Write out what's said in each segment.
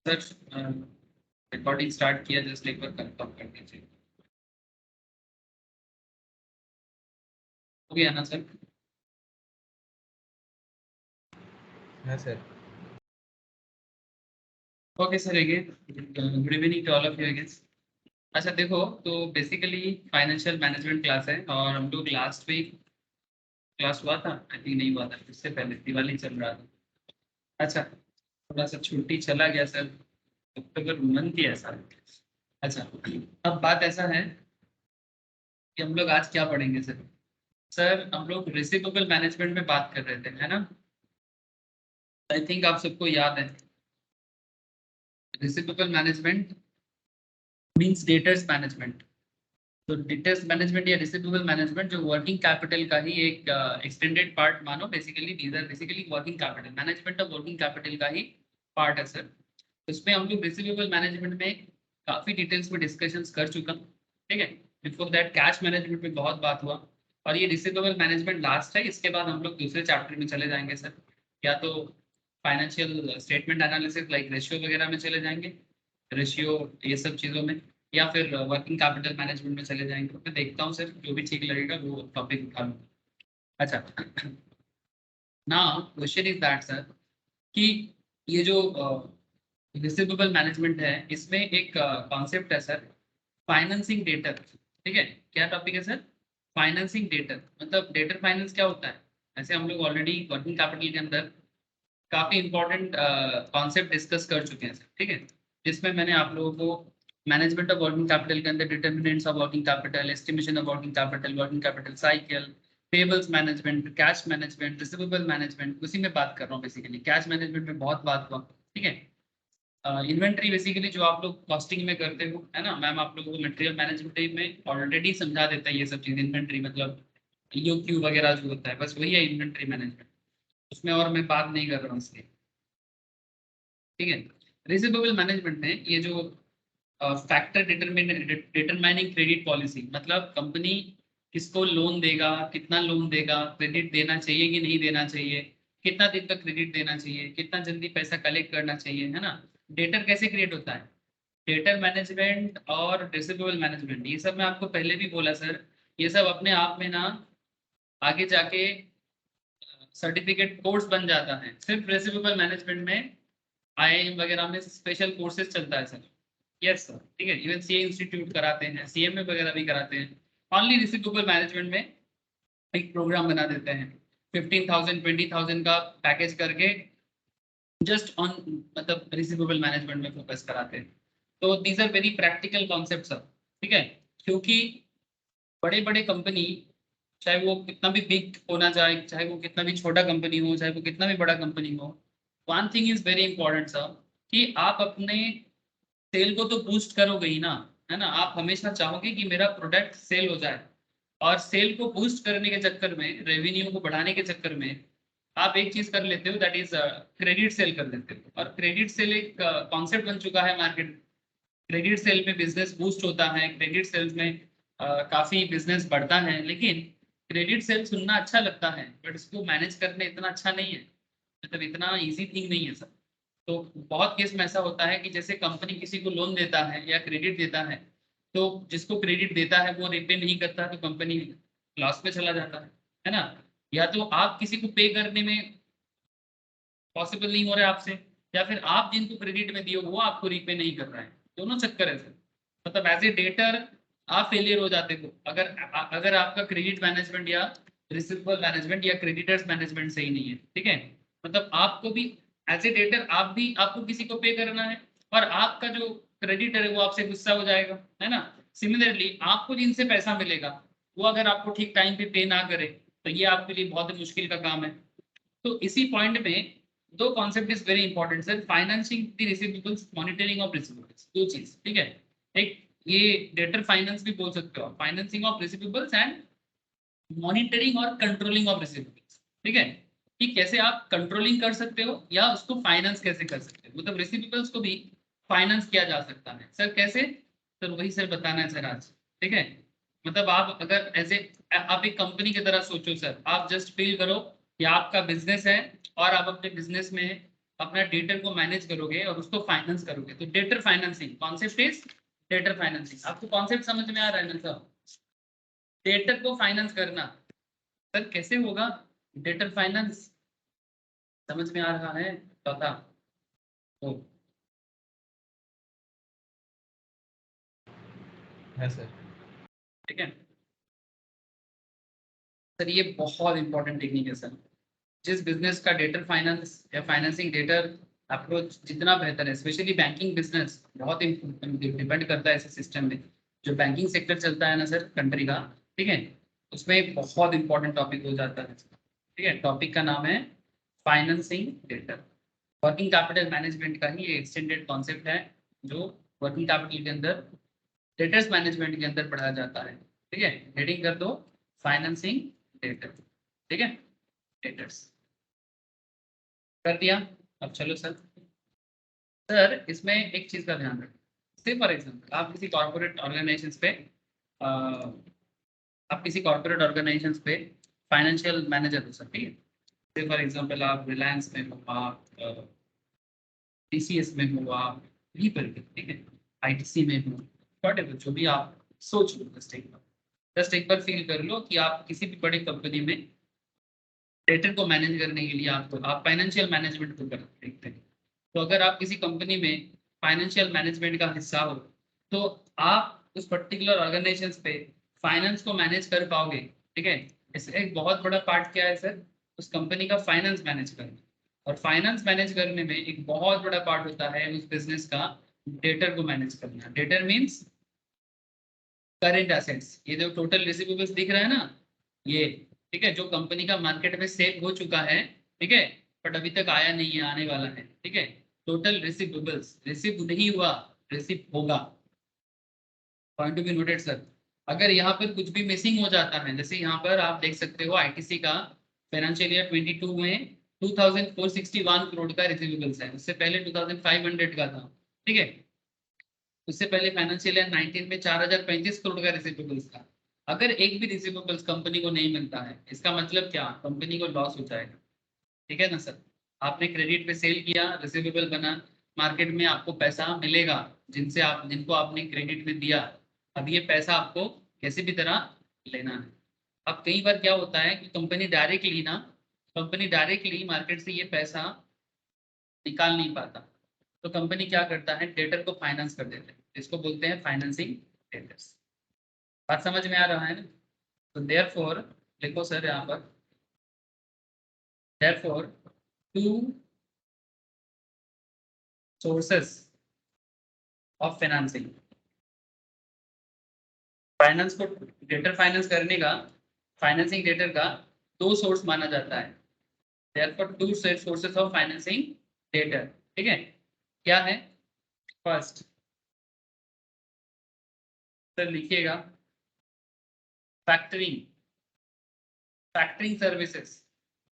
Sir recording start किया, just एक बार confirm कर दीजिए। हो गया ना सर? हाँ sir. Okay sir, again good evening to all of you again. अच्छा देखो, तो बेसिकली फाइनेंशियल मैनेजमेंट क्लास है और हम लोग लास्ट वीक क्लास हुआ था, आई थिंक नहीं हुआ था, उससे पहले दिवाली चल रहा था। अच्छा, थोड़ा सा छुट्टी चला गया सर, अक्टूबर मंथ ही ऐसा। अच्छा, अब बात ऐसा है कि हम लोग आज क्या पढ़ेंगे सर। सर हम लोग रिसीवेबल मैनेजमेंट में बात कर रहे थे, है ना? आई थिंक आप सबको याद है, reciprocal management means debtors management. तो डेटर्स मैनेजमेंट या रिसिप्रोकल मैनेजमेंट जो वर्किंग कैपिटल का ही एक एक्सटेंडेड पार्ट मानो, basically these are basically working capital, management of working capital का ही पार्ट है सर। इसमें हम लोग रिसिप्रोकल मैनेजमेंट में काफी डिटेल्स में डिस्कशंस कर चुका हूँ, ठीक है। बिफोर दैट कैश मैनेजमेंट में बहुत बात हुआ, और ये रिसिप्रोकल मैनेजमेंट लास्ट है। इसके बाद हम लोग दूसरे चैप्टर में चले जाएंगे सर, या तो financial statement analysis like ratio वगैरह में चले जाएंगे, रेशियो ये सब चीज़ों में, या फिर वर्किंग कैपिटल मैनेजमेंट में चले जाएंगे। मैं देखता हूँ सर, जो भी ठीक लगेगा वो टॉपिक उठा लूँ। अच्छा, now question is that sir कि ये जो रिसिवेबल मैनेजमेंट है, इसमें एक कॉन्सेप्ट है सर, फाइनेंसिंग डेटर। ठीक है, क्या टॉपिक है सर? Financing debtor. मतलब डेटर फाइनेंस क्या होता है? ऐसे हम लोग ऑलरेडी वर्किंग कैपिटल के अंदर काफी इंपॉर्टेंट कॉन्सेप्ट डिस्कस कर चुके हैं सर, ठीक है। जिसमें मैंने आप लोगों को मैनेजमेंट ऑफ वर्किंग कैपिटल के अंदर determinants of working capital, estimation of working capital cycle, payables management, cash management, receivable management, उसी में बात कर रहा हूँ। बेसिकली कैश मैनेजमेंट में बहुत बात हुआ, ठीक है। इन्वेंट्री बेसिकली जो आप लोग कॉस्टिंग में करते हो, है ना मैम, आप लोगों को मटेरियल मैनेजमेंट में ऑलरेडी समझा देता है ये सब चीज़। इन्वेंट्री मतलब ईओक्यू वगैरह जो होता है, बस वही है इन्वेंट्री मैनेजमेंट, उसमें और मैं बात नहीं कर रहा हूँ इसलिए, ठीक है। रिसिवेबल मैनेजमेंट में ये जो फैक्टर डिटरमाइनिंग क्रेडिट पॉलिसी, मतलब कंपनी किसको लोन देगा, कितना लोन देगा, क्रेडिट देना चाहिए कि नहीं देना चाहिए, कितना दिन तक क्रेडिट देना चाहिए, कितना जल्दी पैसा कलेक्ट करना चाहिए, है ना। डेटर कैसे क्रिएट होता है, डेटर मैनेजमेंट और रिसिवेबल मैनेजमेंट, ये सब मैं आपको पहले भी बोला सर। ये सब अपने आप में ना आगे जाके सर्टिफिकेट कोर्स बन जाता है। सिर्फ रिसिवेबल मैनेजमेंट में आईआईएम वगैरह में स्पेशल कोर्सेज चलता है सर। यस सर, ठीक है। इवन सीए इंस्टीट्यूट कराते हैं, सीएमए वगैरह भी कराते हैं। ओनली रिसिवेबल मैनेजमेंट में एक प्रोग्राम बना देते हैं, 15,000 20,000 का पैकेज करके, जस्ट ऑन मतलब रिसिवेबल मैनेजमेंट में फोकस कराते हैं। तो these are very practical concept sir, ठीक है। क्योंकि बड़े बड़े कंपनी, चाहे वो कितना भी बिग होना चाहे, चाहे वो कितना भी छोटा कंपनी हो, चाहे वो कितना भी बड़ा कंपनी हो, one thing is very important sir, कि आप अपने सेल को तो बूस्ट करोगे ही ना, है ना। आप हमेशा चाहोगे कि मेरा प्रोडक्ट सेल हो जाए, और सेल को बूस्ट करने के चक्कर में, रेवेन्यू को बढ़ाने के चक्कर में आप एक चीज कर लेते हो, दैट इज क्रेडिट सेल कर लेते हो। और क्रेडिट सेल एक कॉन्सेप्ट बन चुका है मार्केट। क्रेडिट सेल में बिजनेस बूस्ट होता है, क्रेडिट सेल्स में काफी बिजनेस बढ़ता है। लेकिन क्रेडिट सेल सुनना अच्छा लगता है, बट इसको मैनेज करना इतना अच्छा नहीं है, मतलब इतना इजी थिंग नहीं है सर। तो बहुत केस में ऐसा होता है कि जैसे कंपनी किसी को लोन देता है या क्रेडिट देता है, तो जिसको क्रेडिट देता है वो रिपे नहीं करता, तो कंपनी लॉस में चला जाता है ना। या तो आप किसी को पे करने में पॉसिबल नहीं हो रहा है आपसे, या फिर आप जिनको क्रेडिट में दिए वो आपको रीपे नहीं कर रहा है, दोनों चक्कर है सर। मतलब एज ए डेटर आप फेलियर हो जाते हो, अगर अगर आपका क्रेडिट मैनेजमेंट या रिसिवेबल मैनेजमेंट या क्रेडिटर्स मैनेजमेंट सही नहीं है, ठीक है। मतलब आपको भी एज ए डेटर आप भी, आपको किसी को पे करना है, और आपका जो क्रेडिटर है वो आपसे गुस्सा हो जाएगा, है ना। सिमिलरली आपको जिनसे पैसा मिलेगा, वो अगर आपको ठीक टाइम पे पे ना करे, तो ये आपके लिए बहुत मुश्किल का काम है। तो इसी पॉइंट में दो concept is very important sir, financing the receivables, monitoring of receivables, दो चीज, ठीक है। एक ये डेटर फाइनेंस भी बोल सकते हो, financing of receivables and monitoring और कंट्रोलिंग ऑफ रिसीवेबल्स, ठीक है। कि कैसे आप कंट्रोलिंग कर सकते हो या उसको फाइनेंस कैसे कर सकते हो, मतलब रिसीवेबल्स को भी फाइनेंस किया जा सकता है सर, कैसे? सर वही सर बताना है सर आज, ठीक है। मतलब आप अगर ऐसे, आप एक कंपनी की तरह सोचो सर, आप जस्ट फील करो कि आपका बिजनेस है, और आप अपने बिजनेस में अपना डेटर को मैनेज करोगे और उसको फाइनेंस करोगे। तो debtor financing concept is debtor financing. आपको कॉन्सेप्ट समझ में आ रहा है ना सर? डेटर को फाइनेंस करना सर कैसे होगा? डेटर फाइनेंस समझ में आ रहा है? बता तो हाँ सर। ठीक है सर, ये बहुत इंपॉर्टेंट टेक्निक है सर। जिस बिजनेस का डेटर फाइनेंस या फाइनेंसिंग डेटर अप्रोच जितना बेहतर है, स्पेशली बैंकिंग बिजनेस बहुत डिपेंड करता है इस सिस्टम में। जो बैंकिंग सेक्टर चलता है ना सर कंट्री का, ठीक है, उसमें एक बहुत इंपॉर्टेंट टॉपिक हो जाता है। ठीक है, टॉपिक का नाम है financing debtor. Working capital management का ही एक्सटेंडेड कॉन्सेप्ट है, जो वर्किंग कैपिटल के अंदर डेटर्स मैनेजमेंट के अंदर पढ़ाया जाता है। ठीक है, हेडिंग कर दो फाइनेंसिंग डेटर। ठीक है, डेटर्स कर दिया। अब चलो सर, सर इसमें एक चीज का ध्यान रखें। से फॉर एग्जाम्पल आप किसी कॉर्पोरेट ऑर्गेनाइजेशन पे अ, आप किसी कॉर्पोरेट ऑर्गेनाइजेशन पे फाइनेंशियल मैनेजर हो सकती है। से फॉर एग्जाम्पल आप रिलायंस में हो, आप टीसीएस में हो, आप कहीं पर भी, ठीक है, आईटीसी में हो, वॉटेवर जो भी आप सोच लो, जस्ट एक बार फील कर लो कि आप किसी भी बड़ी कंपनी में डेटा को मैनेज करने के लिए आपको आप फाइनेंशियल मैनेजमेंट को देखते हैं। तो अगर आप किसी कंपनी में फाइनेंशियल मैनेजमेंट का हिस्सा हो, तो आप उस पर्टिकुलर ऑर्गेनाइजेशन पे फाइनेंस को मैनेज कर पाओगे। ठीक है, इसका एक बहुत बड़ा पार्ट क्या है सर? उस कंपनी का फाइनेंस मैनेज करना। और फाइनेंस मैनेज करने में एक बहुत बड़ा पार्ट होता है उस बिजनेस का डेटर को मैनेज करना। Debtor means current assets. ये जो टोटल रिसीवेबल्स दिख रहा है ना, ये, ठीक है, जो कंपनी का मार्केट में सेल हो चुका है, ठीक है, बट अभी तक आया नहीं है, आने वाला है। ठीक है, टोटल रिसीवेबल्स, रिसीव नहीं हुआ, रिसीव होगा। Point to be noted sir. अगर यहाँ पर कुछ भी मिसिंग हो जाता है, जैसे यहाँ पर आप देख सकते हो आईटीसी का फाइनेंशियल ईयर 22 में 2461 करोड़ का रिसीवेबल्स है। उससे पहले 2500 का था। ठीक है, उससे पहले फाइनेंशियल ईयर 19 में 4035 करोड़ का रिसीवेबल्स था। अगर एक भी रिसीवेबल्स कंपनी को नहीं मिलता है, इसका मतलब क्या? कंपनी को लॉस हो जाएगा। ठीक है ना सर? आपने क्रेडिट पे सेल किया, रिसीवेबल बना, मार्केट में आपको पैसा मिलेगा, जिनको आपने क्रेडिट में दिया। अब ये पैसा आपको कैसे भी तरह लेना है। अब कई बार क्या होता है कि कंपनी डायरेक्टली मार्केट से ये पैसा निकाल नहीं पाता। तो कंपनी क्या करता है, डेटर को फाइनेंस कर देते हैं। इसको बोलते हैं फाइनेंसिंग डेटर्स। बात समझ में आ रहा है ना? तो देयरफॉर लिखो सर यहाँ पर, therefore to sources of financing. Finance को डेटर फाइनेंस करने का, फाइनेंसिंग डेटर का दो सोर्स माना जाता है। Therefore to sources of financing debtor. ठीक है, क्या है? फर्स्ट सर लिखिएगा, फैक्टरिंग। फैक्टरिंग सर्विसेज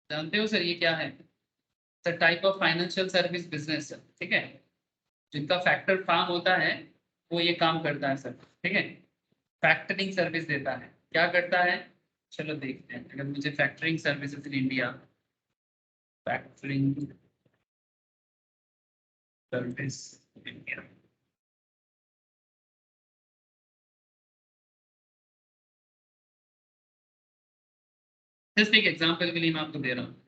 जानते हो सर ये क्या है? Sir type of financial service business. ठीक है, जिनका फैक्टर फार्म होता है वो ये काम करता है सर। ठीक है, फैक्टरिंग सर्विस देता है। क्या करता है? चलो देखते हैं। अगर मुझे factoring services in India, factoring service India, just एक एग्जांपल के लिए मैं आपको दे रहा हूँ।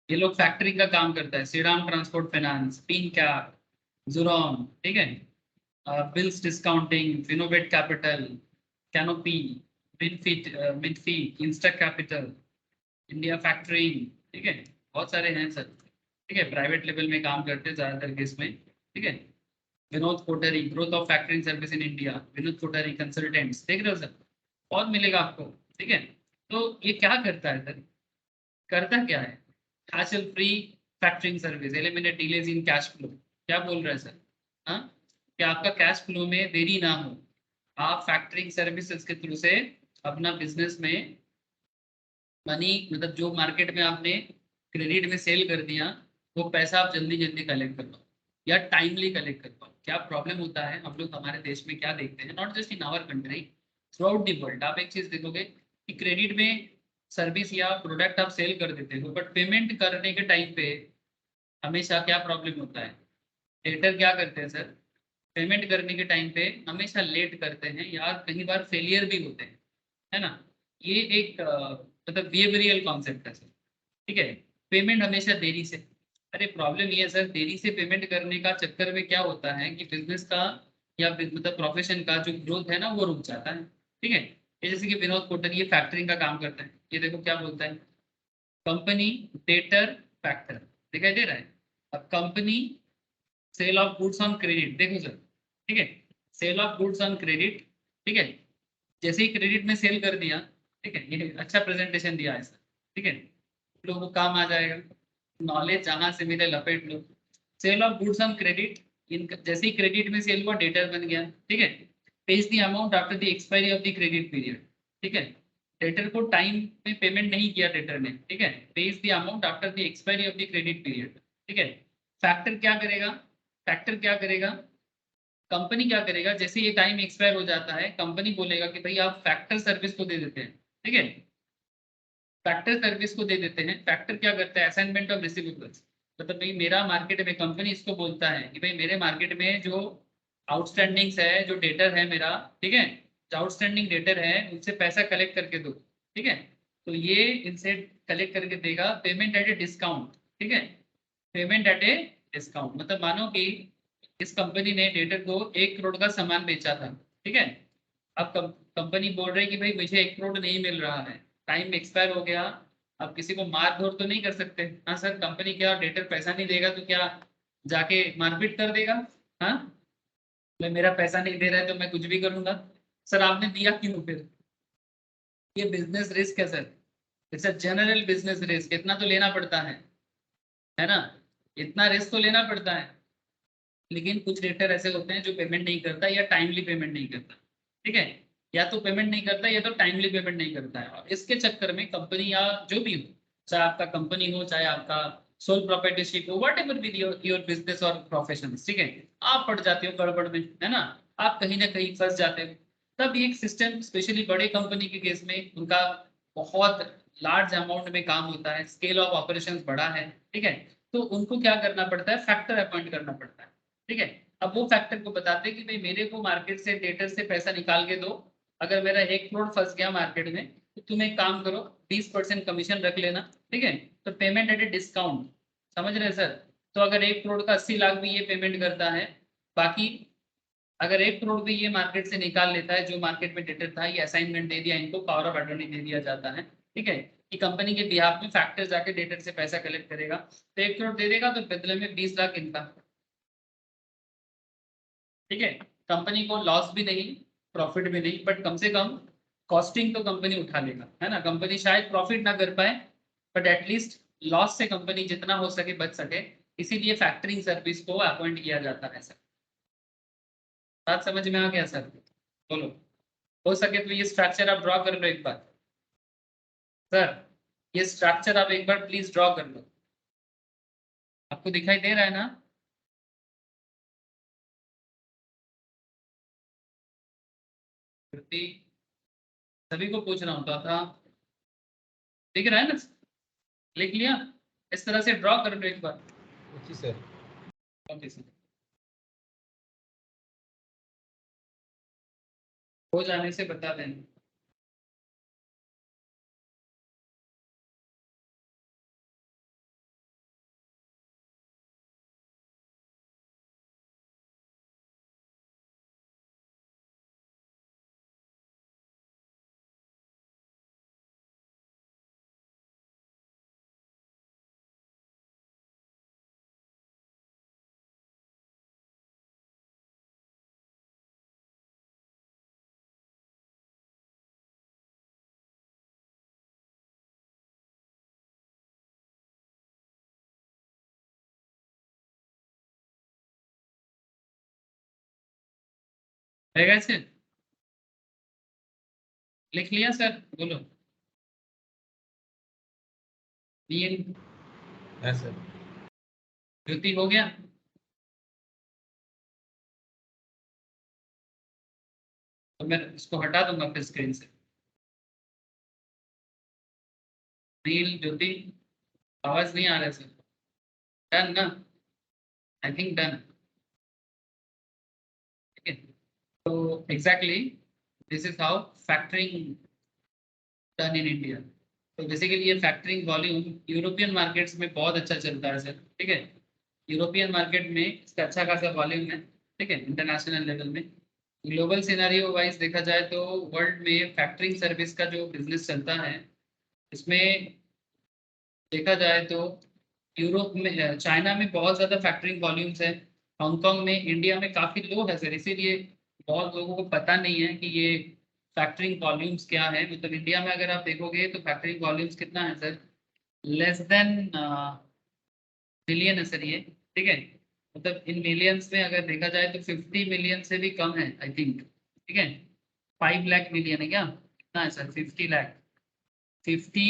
ये लोग फैक्टरिंग का काम करता है। Shriram Transport Finance, Pin Cap, जुरॉन, ठीक है, bills discounting, Finovate Capital, Canopy, मिडफिट, मिडफी, इंस्टा कैपिटल, इंडिया फैक्टरिंग। ठीक है, बहुत सारे हैं सर। ठीक है, प्राइवेट लेवल में काम करते हैं ज्यादातर केस में। ठीक है, Vinod Kothari, growth of factoring service in India, Vinod Kothari consultants, देख रहे हो सर? बहुत मिलेगा आपको। ठीक है, तो ये क्या करता है सर? करता क्या है? hassle free factoring service, eliminate delays in cash flow. क्या बोल रहे हैं सर? हाँ, कि आपका कैश फ्लो में देरी ना हो। आप फैक्टरिंग सर्विसेज के थ्रू से अपना बिजनेस में मनी, मतलब जो मार्केट में आपने क्रेडिट में सेल कर दिया, वो पैसा आप जल्दी जल्दी कलेक्ट कर पाओ या टाइमली कलेक्ट कर पाओ। क्या प्रॉब्लम होता है, हम लोग हमारे देश में क्या देखते हैं, not just in our country, throughout the world, आप एक चीज देखोगे कि क्रेडिट में सर्विस या प्रोडक्ट आप सेल कर देते हो, बट पेमेंट करने के टाइम पे हमेशा क्या प्रॉब्लम होता है, डेटर क्या करते हैं सर, पेमेंट करने के टाइम पे हमेशा लेट करते हैं या कई बार फेलियर भी होते हैं, है ना। ये एक मतलब बिहेवियरल कॉन्सेप्ट है सर, ठीक है। पेमेंट हमेशा देरी से, अरे प्रॉब्लम ये है सर, देरी से पेमेंट करने का चक्कर में क्या होता है कि बिजनेस का या मतलब प्रोफेशन का जो ग्रोथ है ना वो रुक जाता है, ठीक है। ये जैसे कि विनोद कोटक ये फैक्टरिंग का काम करता है, ये देखो क्या बोलता है, कंपनी डेटर फैक्टर, दिखाई दे रहा है। अब company sale of goods on credit, देखो सर, ठीक है, sale of goods on credit, ठीक है। जैसे ही क्रेडिट में सेल कर दिया, ठीक है, ये अच्छा प्रेजेंटेशन दिया है सर, ठीक है, लोगों को काम आ जाएगा, नॉलेज जहां से मिले लपेट लो। Sale of goods on credit, इन जैसे ही क्रेडिट में सेल हुआ डेटर बन गया, ठीक है। Pays the amount after the expiry of the credit period, ठीक है। डेटर को टाइम में पेमेंट नहीं किया डेटर ने, ठीक है, pays the amount after the expiry of the credit period, ठीक है। फैक्टर क्या करेगा, फैक्टर क्या करेगा, कंपनी क्या करेगा, जैसे ये टाइम एक्सपायर हो जाता है कंपनी बोलेगा कि भाई आप फैक्टर सर्विस को दे देते हैं, ठीक है, फैक्टर सर्विस को दे देते हैं। फैक्टर क्या करता है, असाइनमेंट ऑफ रिसीवेबल्स, मतलब भाई मेरा मार्केट में कंपनी इसको बोलता है कि भाई मेरे मार्केट में जो आउटस्टैंडिंग्स है, जो डेटर है मेरा, ठीक है, जो आउटस्टैंडिंग डेटर है उनसे पैसा कलेक्ट करके दो, ठीक है। तो ये इनसे कलेक्ट करके देगा पेमेंट एट ए डिस्काउंट, ठीक है, पेमेंट एट ए डिस्काउंट, मतलब मानो कि इस कंपनी ने डेटर को 1 करोड़ का सामान बेचा था, ठीक है। अब कंपनी बोल रही है कि भाई मुझे 1 करोड़ नहीं मिल रहा है, टाइम एक्सपायर हो गया। अब किसी को मार धोर तो नहीं कर सकते, हाँ सर, कंपनी क्या डेटर पैसा नहीं देगा तो क्या जाके मारपीट कर देगा, हाँ, मैं मेरा पैसा नहीं दे रहा है तो मैं कुछ भी करूंगा। सर आपने दिया क्यों फिर, ये बिजनेस रिस्क है sir, it's a general business risk, इतना तो लेना पड़ता है ना, इतना रिस्क तो लेना पड़ता है। लेकिन कुछ रेटर ऐसे होते हैं जो पेमेंट नहीं करता या टाइमली पेमेंट नहीं करता, ठीक है, या तो पेमेंट नहीं करता या तो टाइमली पेमेंट नहीं करता है, और इसके चक्कर में कंपनी या जो भी हो, चाहे आपका कंपनी हो चाहे आपका सोल प्रोप्राइटरशिप हो, what ever be your business और प्रोफेशन, ठीक है, आप पड़ जाते हो गड़बड़ में, है ना, आप कहीं ना कहीं फंस जाते हो। तब एक सिस्टम, स्पेशली बड़े कंपनी के केस में उनका बहुत लार्ज अमाउंट में काम होता है, स्केल ऑफ ऑपरेशंस बड़ा है, ठीक है, तो उनको क्या करना पड़ता है, फैक्टर अपॉइंट करना पड़ता है, ठीक है। अब वो फैक्टर को बताते हैं कि भाई मेरे को मार्केट से डेटर से पैसा निकाल के दो, अगर मेरा 1 करोड़ फंस गया मार्केट में तो तुम एक काम करो, 20% कमीशन रख लेना, ठीक है, तो पेमेंट एट ए डिस्काउंट, समझ रहे हैं सर। तो अगर 1 करोड़ का 80 लाख भी ये पेमेंट करता है, बाकी अगर 1 करोड़ भी ये मार्केट से निकाल लेता है, जो मार्केट में डेटर था, ये असाइनमेंट दे दिया इनको, पावर ऑफ अटॉर्नी दे दिया जाता है, ठीक है, कि कंपनी के बिहाफ में फैक्टर जाके डेटर से पैसा कलेक्ट करेगा, तो 1 करोड़ दे देगा तो बदले में 20 लाख इनका, ठीक है। कंपनी को लॉस भी नहीं, प्रॉफिट भी नहीं, बट कम से कम कॉस्टिंग तो कंपनी उठा लेगा, है ना, कंपनी शायद प्रॉफिट ना कर पाए बट एटलीस्ट लॉस से कंपनी जितना हो सके बच सके, इसीलिए फैक्टरिंग सर्विस को अपॉइंट किया जाता है सर। बात समझ में आ गया सर, बोलो, हो सके तो ये स्ट्रक्चर आप ड्रॉ कर लो एक बार, सर ये स्ट्रक्चर आप एक बार प्लीज ड्रॉ कर लो, आपको दिखाई दे रहा है ना। कृति, सभी को पूछ रहा हूँ था, दिख रहा है ना, लिख लिया, इस तरह से ड्रॉ कर लो एक बार। जी सर। ओके सर, हो जाने से बता देना। है कैसे, लिख लिया सर, बोलो, ये हाँ सर। कृति हो गया, तो मैं इसको हटा दूंगा फिर स्क्रीन से। नील ज्योति, आवाज नहीं आ रहा है सर। डन ना, आई थिंक डन। ठीक है, तो exactly this is how factoring done in India. तो बेसिकली ये फैक्टरिंग वॉल्यूम यूरोपियन मार्केट्स में बहुत अच्छा चलता है सर। ठीक है, यूरोपियन मार्केट में इसका अच्छा खासा वॉल्यूम है। ठीक है, इंटरनेशनल लेवल में ग्लोबल सिनेरियो वाइज देखा जाए तो वर्ल्ड में फैक्टरिंग सर्विस का जो बिजनेस चलता है इसमें देखा जाए तो यूरोप में चाइना में बहुत ज़्यादा फैक्टरिंग वॉल्यूम्स है। हांगकांग में, इंडिया में काफ़ी लो है सर, इसीलिए बहुत लोगों को पता नहीं है कि ये फैक्टरिंग वॉल्यूम्स क्या है। मतलब इंडिया में अगर आप देखोगे तो फैक्टरिंग वॉल्यूम्स कितना है सर, लेस देन मिलियन है सर ये। ठीक है, मतलब इन मिलियंस में अगर देखा जाए तो 50 मिलियन से भी कम है आई थिंक। ठीक है, 5 लाख मिलियन है क्या, कितना है sir, 50 lakh. 50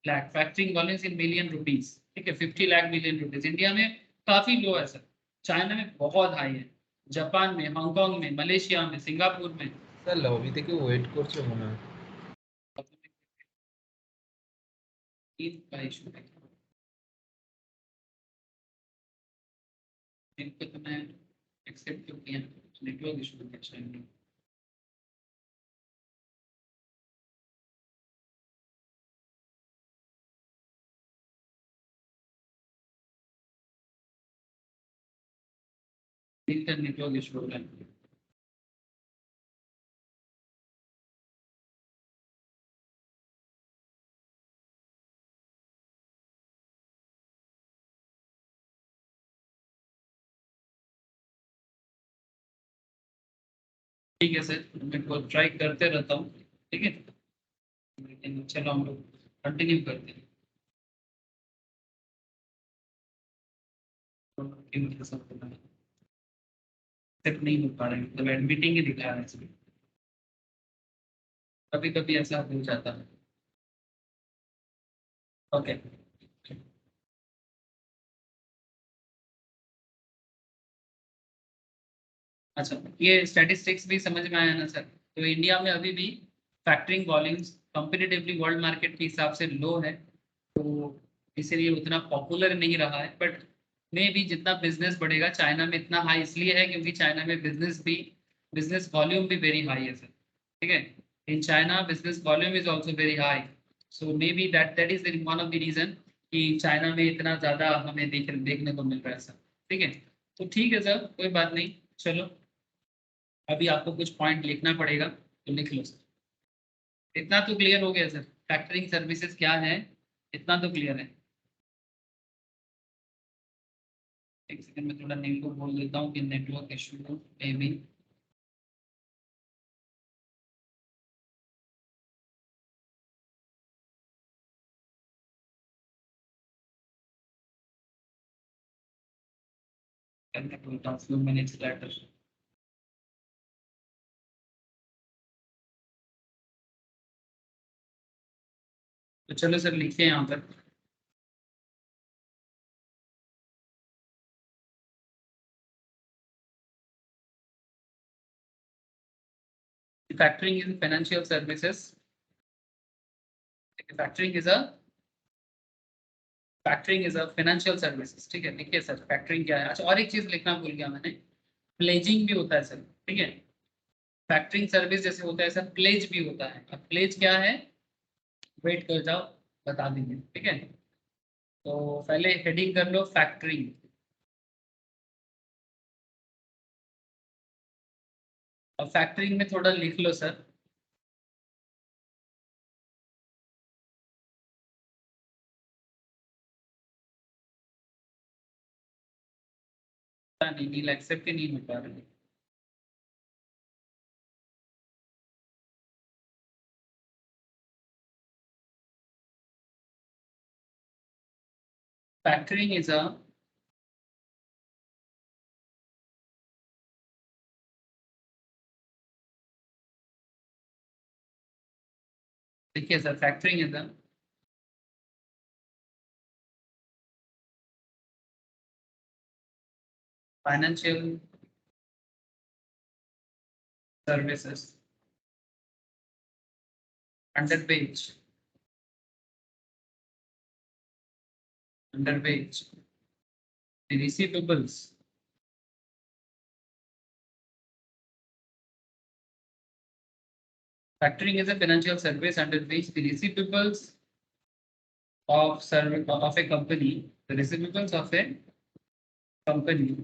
lakh factoring volumes in million rupees. ठीक है, 50 लाख मिलियन रुपीज इंडिया में काफी लो है सर। चाइना में बहुत हाई है, जापान में, हांगकांग में, मलेशिया में, सिंगापुर में। স্যার লবি থেকে ওয়েট করছে মনে হয়। ईद का इशू है, इनको तो मैं एक्सेप्ट क्यों किया, नेटवर्क इशू है शायद। नेटवर्क इशू हो रहा है। ठीक है सर, मैं को ट्राई करते रहता हूँ। ठीक है, लेकिन चलो हम लोग कंटिन्यू करते हैं। तो टीम के साथ एक्सेप्ट नहीं हो पा रहा है, मतलब एडमिटिंग ही दिखा रहा है इसमें। कभी कभी ऐसा हो जाता है। ओके, अच्छा ये स्टैटिस्टिक्स भी समझ में आया ना सर। तो इंडिया में अभी भी factoring volumes comparatively world market के हिसाब से लो है, तो इसीलिए उतना पॉपुलर नहीं रहा है। बट में भी जितना बिजनेस बढ़ेगा चाइना में इतना हाई इसलिए है क्योंकि चाइना में बिजनेस वॉल्यूम भी वेरी हाई है सर। ठीक है, in China business volume is also very high. So may be that is one of the reason कि चाइना में इतना ज़्यादा हमें देखने को मिल रहा है सर। ठीक है, तो ठीक है सर, कोई बात नहीं। चलो, अभी आपको कुछ पॉइंट लिखना पड़ेगा तो लिख लो सर। इतना तो क्लियर हो गया सर, फैक्टरिंग सर्विसेज क्या है, इतना तो क्लियर है। एक सेकंड में थोड़ा नील को बोल देता हूँ कि network issue may be. Few minutes later. तो चलो सर लिखते हैं यहाँ पर। Factoring is financial services. Factoring is a financial services. ठीक है, लिखिए सर फैक्टरिंग क्या है। अच्छा, और एक चीज लिखना भूल गया मैंने, प्लेजिंग भी होता है सर। ठीक है, फैक्टरिंग सर्विस जैसे होता है सर, प्लेज भी होता है। अब प्लेज क्या है, वेट कर जाओ, बता देंगे। ठीक है, तो पहले हेडिंग कर लो फैक्टरिंग। अब फैक्टरिंग में थोड़ा लिख लो सर। पता नहीं नील एक्सेप्ट ही नहीं हो पा रहा है। फैक्टरिंग इज अ, देखिए sir factoring is a financial services under which the receivables factoring is a financial service under which the receivables of a company, the receivables of a company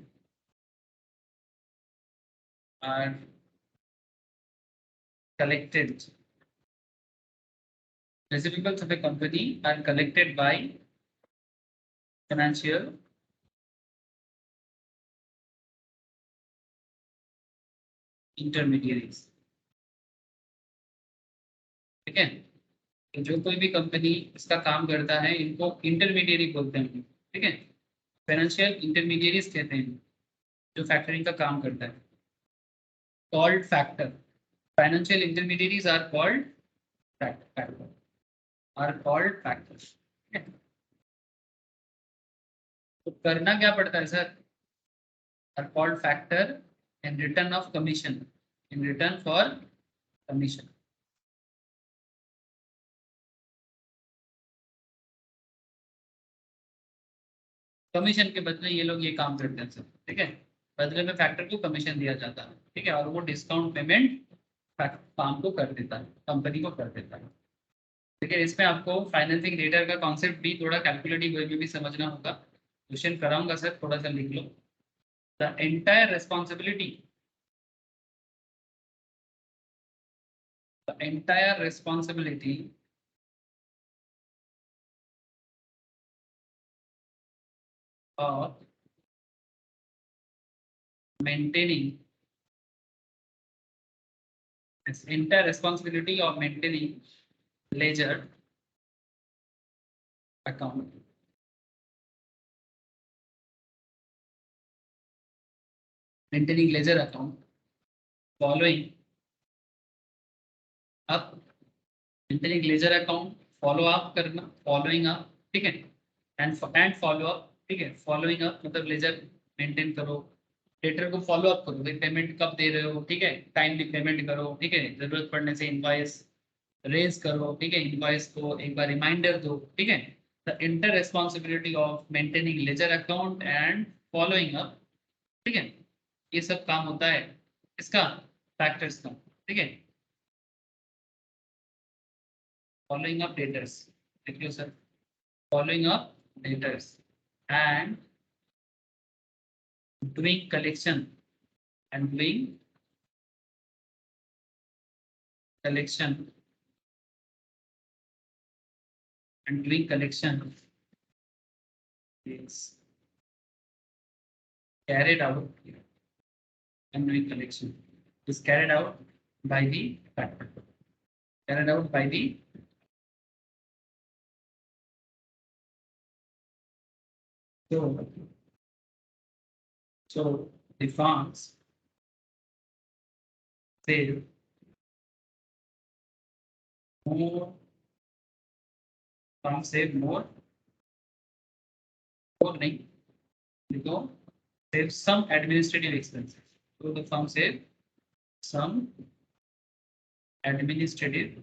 are collected. Receivables of a company are collected by financial intermediaries. ठीक है, तो जो कोई भी company इसका काम करता है इनको इंटरमीडियरी बोलते हैं, ठीक है, फाइनेंशियल इंटरमीडियरीज कहते हैं जो फैक्टरिंग का काम करता है, called factor. Financial intermediaries are called factors. तो करना क्या पड़ता है sir? Are called factor in return of commission, in return for commission. Commission के बदले ये लोग ये काम करते हैं सर, ठीक है, बदले में फैक्टर को कमीशन दिया जाता है, ठीक है, और वो डिस्काउंट पेमेंट काम को कर देता है, कंपनी को कर देता है. ठीक है, इसमें आपको फाइनेंसिंग डेटर का कॉन्सेप्ट भी थोड़ा कैलकुलेटिव वे में भी समझना होगा. क्वेश्चन कराऊंगा सर, थोड़ा सा लिख लो. The entire responsibility of maintaining ledger account following up, maintaining ledger account follow up करना, फॉलोइंग अप, ठीक है, एंड फॉलो अप, ठीक है, फॉलोइंग अप मतलब लेजर मेंटेन करो, डेटर को फॉलो अप करो, भाई पेमेंट कब दे रहे हो, ठीक है, टाइमली पेमेंट करो, ठीक है, जरूरत पड़ने से इनवॉइस रेज करो, ठीक है, इनवॉइस को एक बार रिमाइंडर दो, ठीक है. The inter responsibility of maintaining ledger account and following up, ठीक है, ये सब काम होता है इसका फैक्टर्स का, ठीक है. फॉलोइंग अप डेटर्स, देख लो sir, following up debtors and doing collection and doing collection is carried out and doing collection is carried out by the factor, carried out by the so the firms save more, firms save more नहीं, तो save some administrative expenses, so the firm save some administrative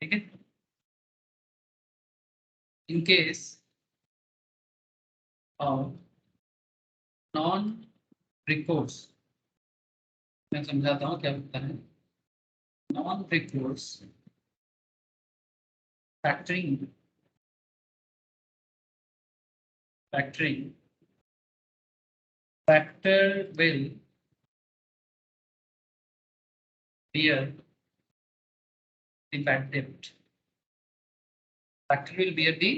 ठीक है. In case of non-recourse, मैं समझाता हूँ क्या होता है. Non-recourse factoring factor will bear the bad debt. Factor will bear the,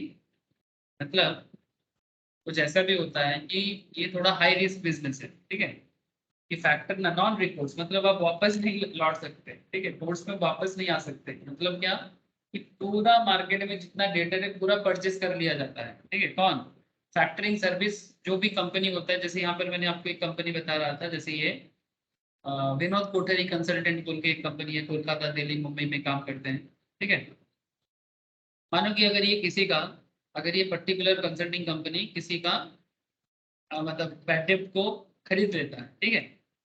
मतलब कुछ ऐसा भी होता है कि ये थोड़ा हाई रिस्क बिजनेस है, ठीक है, कि फैक्टर ना नॉन रिकोर्स मतलब आप वापस नहीं लौट सकते, ठीक है, कोर्स में वापस नहीं आ सकते, मतलब क्या कि पूरा मार्केट में जितना डेटा है पूरा परचेस कर लिया जाता है, ठीक है. कौन? फैक्टरिंग सर्विस जो भी कंपनी होता है, जैसे यहाँ पर मैंने आपको एक कंपनी बता रहा था, जैसे ये विनोद कोठरी कंसल्टेंट बोल के एक कंपनी है, कोलकाता, दिल्ली, मुंबई में काम करते हैं, ठीक है. मानो कि अगर ये किसी का, अगर ये पर्टिकुलर कंसल्टिंग कंपनी किसी का मतलब बैड डेट को खरीद लेता है, ठीक है,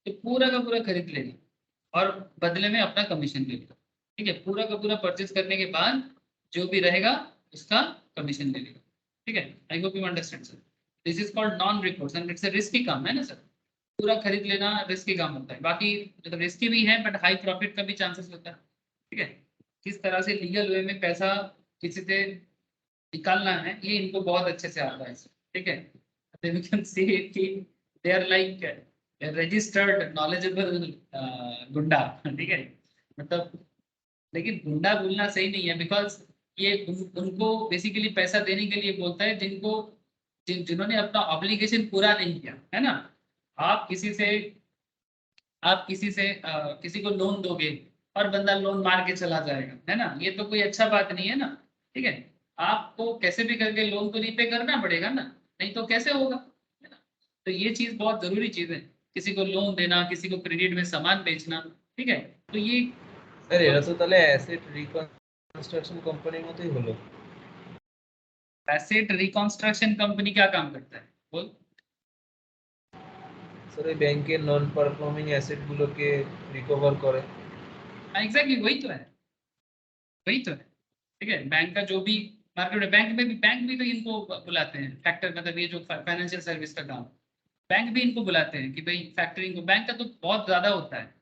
तो पूरा का पूरा खरीद लेगा और बदले में अपना कमीशन लेगा, ठीक है, पूरा का पूरा परचेज करने के बाद जो भी रहेगा उसका कमीशन ले लेगा। ठीक है, आई hope you understand sir. This is called non recourse and it's a risky काम है ना सर, पूरा खरीद लेना रिस्की काम होता है। बाकी मतलब रिस्की भी है बट हाई प्रॉफिट का भी चांसेस होता है। ठीक है, किस तरह से लीगल वे में पैसा किसी से निकालना है ये इनको बहुत अच्छे से आता है। ठीक है, we can see कि they are like a registered knowledgeable गुंडा। ठीक है, मतलब लेकिन गुंडा बोलना सही नहीं है बिकॉज ये उनको बेसिकली पैसा देने के लिए बोलता है जिनको जिन्होंने अपना ऑब्लिगेशन पूरा नहीं किया है ना। आप किसी से किसी को लोन दोगे और बंदा लोन मार के चला जाएगा है ना, ये तो कोई अच्छा बात नहीं है ना। ठीक है, आपको कैसे भी करके लोन तो रीपे करना पड़ेगा ना, नहीं तो कैसे होगा, है ना। तो ये चीज बहुत जरूरी चीज है, किसी को लोन देना, किसी को क्रेडिट में सामान बेचना। ठीक है, तो ये স্যার এরা তো তাহলে অ্যাসেট রিকনস্ট্রাকশন কোম্পানির মতোই হলো। एसेट रिकंस्ट्रक्शन कंपनी क्या काम करता है बोल। স্যার ওই ব্যাংকের নন পারফর্মিং অ্যাসেট গুলোকে রিকভার করে। एग्जैक्टली वही तो है, वही तो है। ठीक है, बैंक का जो भी मार्केट है, बैंक भी तो इनको बुलाते हैं फैक्टर, मतलब ये जो फाइनेंशियल सर्विस का काम, बैंक भी इनको बुलाते हैं कि भाई फैक्टरिंग को, बैंक का तो बहुत ज्यादा होता है।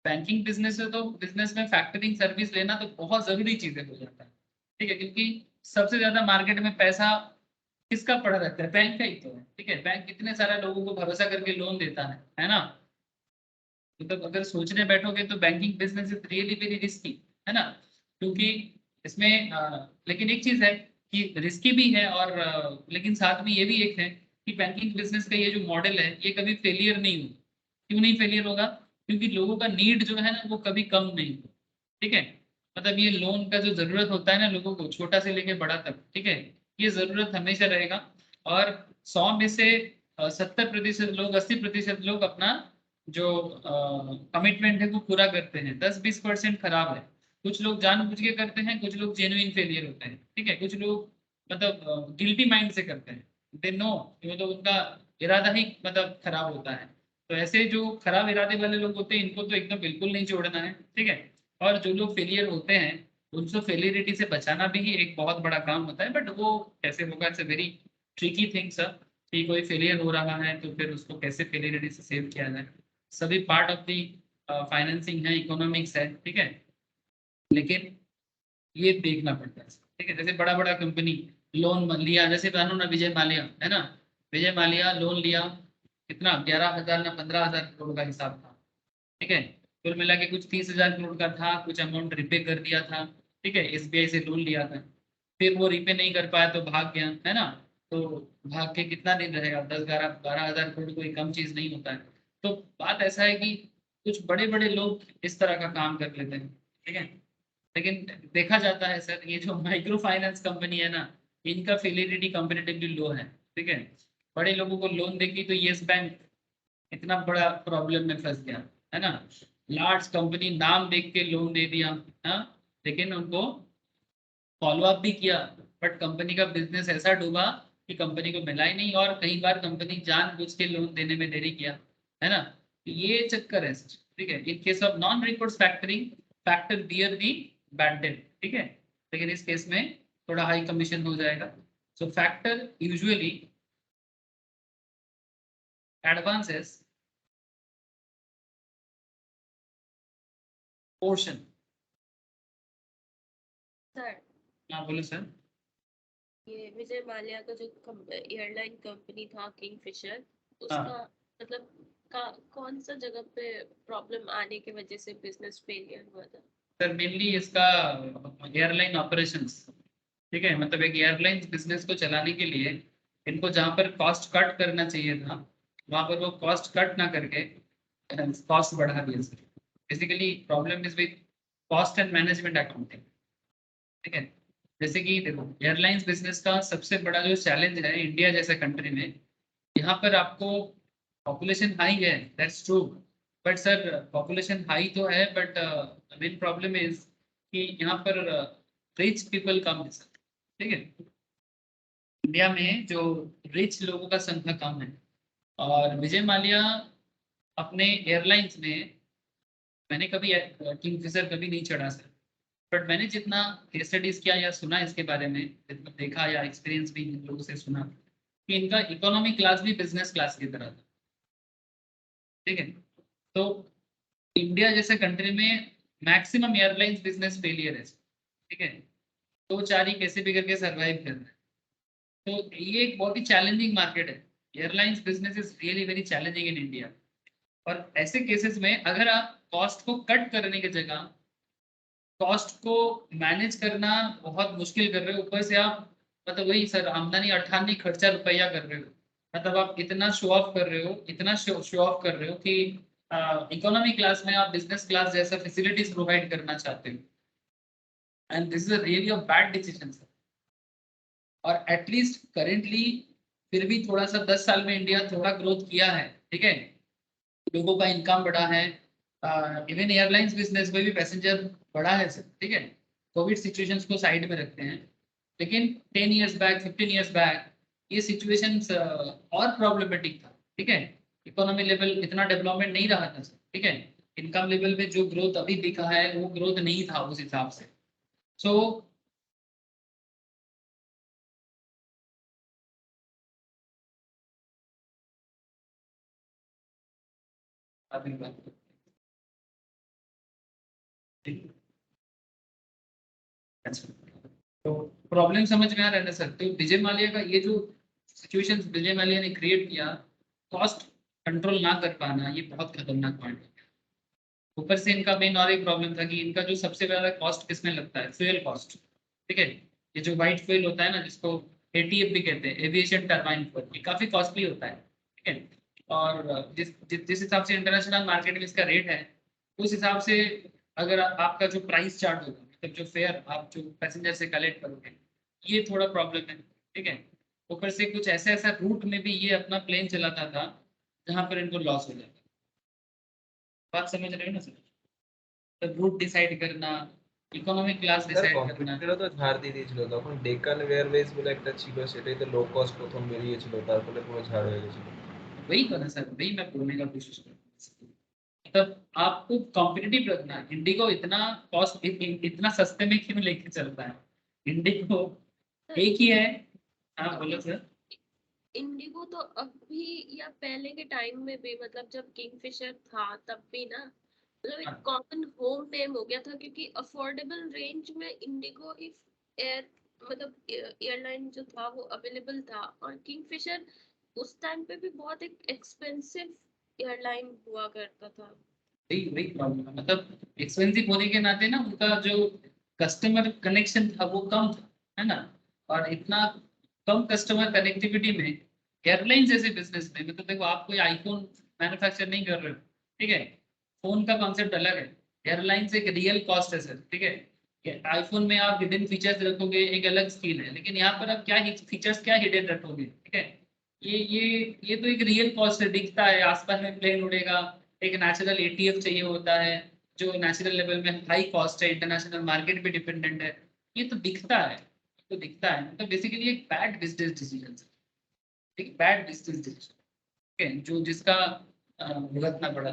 बैंकिंग बिजनेस है तो बिजनेस में फैक्टरिंग सर्विस लेना तो बहुत जरूरी चीज हो जाता है। ठीक है, क्योंकि सबसे ज्यादा मार्केट में पैसा किसका पड़ा रहता है, बैंक का ही तो है। ठीक है, बैंक कितने सारे लोगों को भरोसा करके लोन देता है ना। मतलब अगर सोचने बैठोगे तो banking business is really very risky, है ना। क्योंकि इसमें लेकिन एक चीज है कि रिस्की भी है और लेकिन साथ में ये भी एक है कि बैंकिंग बिजनेस का ये जो मॉडल है ये कभी फेलियर नहीं होगा। क्यों नहीं फेलियर होगा, क्योंकि लोगों का नीड जो है ना वो कभी कम नहीं होगा। ठीक है, मतलब ये लोन का जो जरूरत होता है ना लोगों को, छोटा से लेके बड़ा तक, ठीक है, ये जरूरत हमेशा रहेगा। और 100 में से 70% लोग, 80% लोग अपना जो कमिटमेंट है वो पूरा करते हैं, 10-20% खराब है। कुछ लोग जानबूझ के करते हैं, कुछ लोग जेन्युइन फेलियर होते हैं। ठीक है, कुछ लोग मतलब गिल्टी माइंड से करते हैं, दे नो, मतलब उनका इरादा ही मतलब खराब होता है। तो ऐसे जो खराब इरादे वाले लोग होते हैं इनको तो एकदम बिल्कुल नहीं छोड़ना है। ठीक है, और जो लोग फेलियर होते हैं उनको फेलियरिटी से बचाना भी एक बहुत बड़ा काम होता है, बट वो कैसे होगा, it's a very tricky thing sir. कि कोई फेलियर हो रहा है तो फिर उसको कैसे फेलियरिटी से सेव किया जाए, सभी पार्ट ऑफ दी फाइनेंसिंग है, इकोनॉमिक्स है। ठीक है, लेकिन ये देखना पड़ता है। ठीक है, जैसे बड़ा बड़ा कंपनी लोन लिया, जैसे मानो ना विजय माल्या है ना, विजय माल्या लोन लिया, कितना 11,000 ना 15,000 करोड़ का हिसाब था। ठीक है, कुल मिला के कुछ 30,000 करोड़ का था, कुछ अमाउंट रिपे कर दिया था। ठीक है, एसबीआई से लोन लिया था, फिर वो रिपे नहीं कर पाया तो भाग गया, है ना। तो भाग के कितना दिन रहेगा, 10-12 12,000 करोड़ कोई कम चीज नहीं होता है। तो बात ऐसा है कि कुछ बड़े बड़े लोग इस तरह का काम कर लेते हैं। ठीक है, लेकिन देखा जाता है सर ये जो माइक्रो फाइनेंस कंपनी है ना, इनका फेलिडिटी कंपेरेटिवली लो है। ठीक है, बड़े लोगों को लोन देगी तो येस बैंक इतना बड़ा प्रॉब्लम में फंस गया, है ना। लार्ज कंपनी नाम देख के लोन दे दिया, हाँ, लेकिन उनको फॉलो अप भी किया, बट कंपनी का बिजनेस ऐसा डूबा कि कंपनी को मिला ही नहीं, और कई बार कंपनी जानबूझ के लोन देने में देरी किया, है ना। तो ये चक्कर है सर। ठीक है, in case of non recourse factoring, factor bear the bad debt. ठीक है, लेकिन इस केस में थोड़ा हाई कमीशन हो जाएगा। So factor usually advances portion. Sir हाँ बोलो सर। ये विजय माल्या का जो एयरलाइन कंपनी था किंगफिशर, उसका हाँ मतलब कौन सा जगह पे प्रॉब्लम आने की वजह से बिजनेस फेलियर हुआ था। सर मेनली इसका एयरलाइन ऑपरेशंस। ठीक है, मतलब एक एयरलाइंस बिजनेस को चलाने के लिए इनको जहाँ पर कॉस्ट कट करना चाहिए था वहाँ पर वो कॉस्ट कट ना करके कॉस्ट बढ़ा दिया sir. Basically problem is with cost and management accounting. ठीक है, जैसे कि देखो एयरलाइंस बिजनेस का सबसे बड़ा जो चैलेंज है इंडिया जैसे कंट्री में, यहाँ पर आपको पॉपुलेशन हाई है, that's true, but sir population high तो है बट मेन प्रॉब्लम इज कि यहाँ पर रिच पीपल कम है सर। ठीक है, इंडिया में जो रिच लोगों का संख्या कम है। और विजय माल्या अपने एयरलाइंस में, मैंने कभी किंगफिशर कभी नहीं चढ़ा सर, बट मैंने जितना केस स्टडीज किया या सुना इसके बारे में, जितना देखा या एक्सपीरियंस भी इन लोगों से सुना कि इनका इकोनॉमी क्लास भी बिजनेस क्लास की तरह था। ठीक है, तो इंडिया जैसे कंट्री में मैक्सिमम एयरलाइंस बिजनेस फेलियर है। ठीक है, तो चार ही कैसे भी करके सरवाइव कर रहे हैं। तो ये एक बहुत ही चैलेंजिंग मार्केट है। Airlines business is really very challenging in India. और ऐसे केसेस में अगर आप कॉस्ट को कट करने की जगह कॉस्ट को मैनेज करना बहुत मुश्किल कर रहे हो, ऊपर से आप मतलब वही सर आमदनी अठानी खर्चा रुपया कर रहे हो, मतलब आप इतना शो ऑफ कर रहे हो, इतना शो ऑफ कर रहे हो कि इकोनॉमी क्लास में आप बिजनेस क्लास जैसा फैसिलिटीज प्रोवाइड करना चाहते हो। And this is really a bad decision sir. और एटलीस्ट करेंटली फिर भी थोड़ा सा 10 साल में इंडिया थोड़ा ग्रोथ किया है। ठीक है, लोगों का इनकम बढ़ा है, इवन एयरलाइंस बिजनेस में भी पैसेंजर बढ़ा है सर। ठीक है, कोविड सिचुएशंस को साइड में रखते हैं, लेकिन 10 इयर्स बैक 15 इयर्स बैक ये सिचुएशन और प्रॉब्लमेटिक था। ठीक है, इकोनॉमी लेवल इतना डेवलपमेंट नहीं रहा था सर। ठीक है, इनकम लेवल में जो ग्रोथ अभी दिखा है वो ग्रोथ नहीं था उस हिसाब से। सो अभी बात अच्छा, तो प्रॉब्लम समझ में आ रहा है ना सर। तो विजय माल्या का ये जो सिचुएशन विजय माल्या ने क्रिएट किया, कॉस्ट कंट्रोल ना कर पाना, ये बहुत खतरनाक पॉइंट है। ऊपर से इनका मेन और एक प्रॉब्लम था कि इनका जो सबसे ज्यादा कॉस्ट किसमें लगता है, फ्यूल कॉस्ट। ठीक है, ये जो व्हाइट फ्यूल होता है ना, जिसको एटीएफ भी कहते हैं, एविएशन टर्बाइन फ्यूल, ये काफी कॉस्टली होता है। ठीक है, और जिस हिसाब से इंटरनेशनल मार्केट में इसका रेट है, उस हिसाब से अगर आपका जो प्राइस चार्ट होगा, मतलब जो फेयर आप जो पैसेंजर से कलेक्ट करोगे, ये थोड़ा प्रॉब्लम है। ठीक है, ऊपर से कुछ ऐसा ऐसा रूट में भी ये अपना प्लेन चलाता था जहां पर इनको लॉस हो जाता। बात समझ रहे हो ना सर? तो रूट ডিসাইড करना, ইকোনমিক ক্লাস স্যার ডিসাইড करना। কম্পিটিটরও তো ঝাড় দিয়ে দিয়েছিল তখন, ডেকান এয়ারওয়েজ বলে একটা ছিল, সেটাই তো লো কস্ট প্রথম বেরিয়েছিল, তারপরে পুরো ঝাড় হয়ে গেছিল। वही करना सर, वही मैं बोलने का कोशिश कर रहा हूँ। मतलब आपको कॉम्पिटिटिव रखना है। इंडिगो इतना कॉस्ट इतना सस्ते में क्यों लेके चलता है? इंडिगो एक ही है। हाँ बोलो सर। इंडिगो तो अभी या पहले के टाइम में भी, मतलब जब किंगफिशर था तब भी ना, मतलब एक हाँ, कॉमन होम नेम हो गया था, क्योंकि अफोर्डेबल रेंज में इंडिगो ही एयर मतलब एयरलाइन जो था वो अवेलेबल था। और किंगफिशर उस टाइम पे भी बहुत एक एक्सपेंसिव एयरलाइन हुआ करता था। वही वही प्रॉब्लम है। मतलब एक्सपेंसिव होने के नाते ना उनका जो कस्टमर कनेक्शन था वो कम था, है ना। और इतना कम कस्टमर कनेक्टिविटी में एयरलाइन जैसे बिजनेस में, मतलब देखो आप कोई आईफोन मैन्युफैक्चर नहीं कर रहे हो। ठीक है, फोन का कॉन्सेप्ट अलग है, एयरलाइंस एक रियल कॉस्ट है सर। ठीक है, आईफोन में आप हिडन फीचर्स रखोगे एक अलग स्कील है, लेकिन यहाँ पर आप क्या फीचर्स क्या हिडन रखोगे? ठीक है, ये तो एक रियल कॉस्ट है, दिखता है आसपास में प्लेन उड़ेगा, एक नेचुरल एटीएफ चाहिए होता है जो नेचुरल लेवल में हाई कॉस्ट है, इंटरनेशनल मार्केट पे डिपेंडेंट है। ये तो दिखता है, तो दिखता है, मतलब बेसिकली एक बैड बिजनेस डिसीजन, एक बैड बिजनेस डिसीजन। ठीक है, जो जिसका भुगतना पड़ा,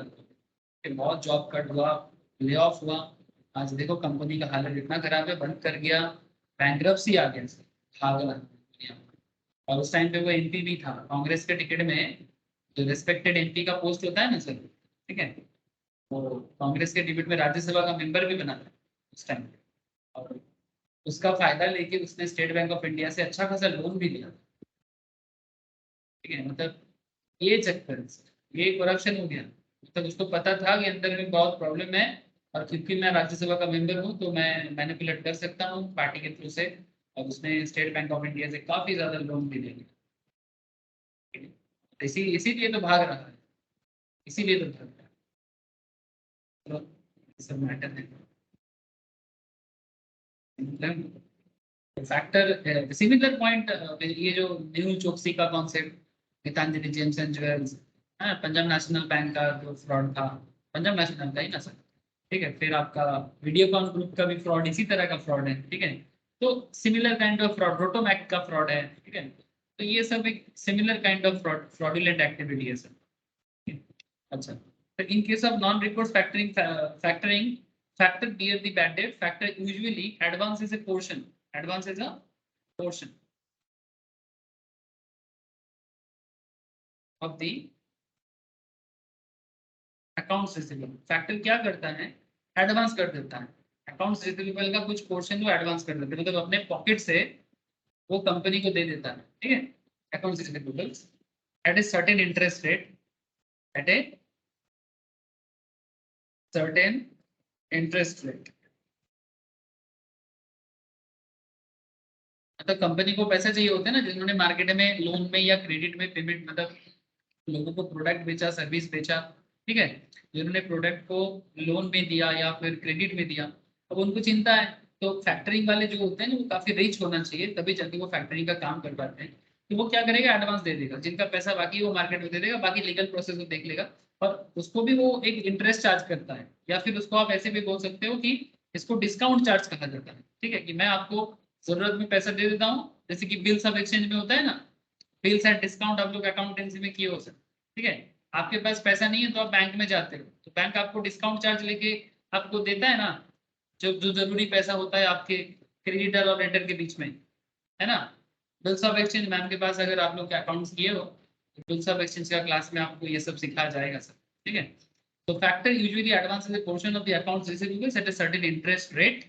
कि बहुत जॉब कट हुआ, ले ऑफ हुआ। आज देखो कंपनी का हालत इतना खराब है, बंद कर गया, बैंक्रप्सी आ गया सर, भागना। और उस टाइम पे वो एमपी भी था कांग्रेस के टिकट में, जो रिस्पेक्टेड एमपी का पोस्ट होता है ना सर। ठीक है, वो कांग्रेस के टिकट में राज्यसभा का मेंबर भी बना था उस टाइम पे। और उसका फायदा लेके उसने स्टेट बैंक ऑफ इंडिया से अच्छा खासा लोन भी लिया। ठीक है, मतलब ये चक्कर, ये करप्शन हो गया। मतलब उसको पता था कि अंदर में बहुत प्रॉब्लम है, और क्योंकि मैं राज्यसभा का मेंबर हूँ तो मैं मैनिपुलेट कर सकता हूँ पार्टी के थ्रू से। और उसने स्टेट बैंक ऑफ इंडिया से काफी ज्यादा लोन भी ले लिया। इसीलिए तो भाग रहा है, इसीलिए तो भाग रहा है। तो ये सब मैटर है, मतलब फैक्टर सिमिलर पॉइंट। ये जो न्यू चोक्सी का concept, Gitanjali gems and jewels, हाँ, पंजाब नेशनल बैंक का जो फ्रॉड था, पंजाब नेशनल का ही ना सर। ठीक है, फिर आपका वीडियोकॉन ग्रुप का भी फ्रॉड इसी तरह का फ्रॉड है। ठीक है, तो similar kind of fraud, Rotomac का फ्रॉड है। ठीक है, तो ये सब एक similar kind of fraudulent activity है सर। अच्छा, तो इन case of non recourse factoring factor bear the bad debt. Factor usually advance is a portion. Advance is a portion of the accounts receivable. Factor क्या करता है? Advance कर देता है. Accounts receivable का कुछ पोर्शन वो एडवांस कर देता है, मतलब अपने पॉकेट से वो कंपनी को दे देता है. ठीक है, accounts receivables at a certain interest rate, at a certain interest rate. मतलब कंपनी को पैसे चाहिए होते हैं ना, जिन्होंने मार्केट में लोन में या क्रेडिट में पेमेंट, मतलब लोगों को प्रोडक्ट बेचा, सर्विस बेचा. ठीक है, जिन्होंने प्रोडक्ट को लोन में दिया या फिर क्रेडिट में दिया, अब उनको चिंता है. तो फैक्टरिंग वाले जो होते हैं ना, वो काफी रिच होना चाहिए, तभी जाके वो फैक्टरिंग का काम कर पाते हैं. तो वो क्या करेगा? एडवांस दे देगा. जिनका पैसा बाकी है वो मार्केट में दे देगा, बाकी लीगल प्रोसेस को देख लेगा. और उसको भी वो एक इंटरेस्ट चार्ज करता है, या फिर उसको आप ऐसे भी बोल सकते हो कि इसको डिस्काउंट चार्ज कहा जाता है. ठीक है, कि मैं आपको जरूरत में पैसा दे देता हूँ, जैसे कि बिल्स ऑफ एक्सचेंज में होता है ना, बिल्स एंड डिस्काउंट आप लोग अकाउंटेंसी में किए हो सर. ठीक है, आपके पास पैसा नहीं है तो आप बैंक में जाते हो, तो बैंक आपको डिस्काउंट चार्ज लेके आपको देता है ना, जो जो जरूरी पैसा होता है आपके क्रेडिटर और डेटर के बीच में, है ना. बिल्स ऑफ एक्सचेंज मैम के पास अगर आप लोग अकाउंट्स किए हो तो बिल्स ऑफ एक्सचेंज का क्लास में आपको ये सब सिखाया जाएगा सर. ठीक है, तो factor usually advance A portion of the accounts receivables at a certain interest rate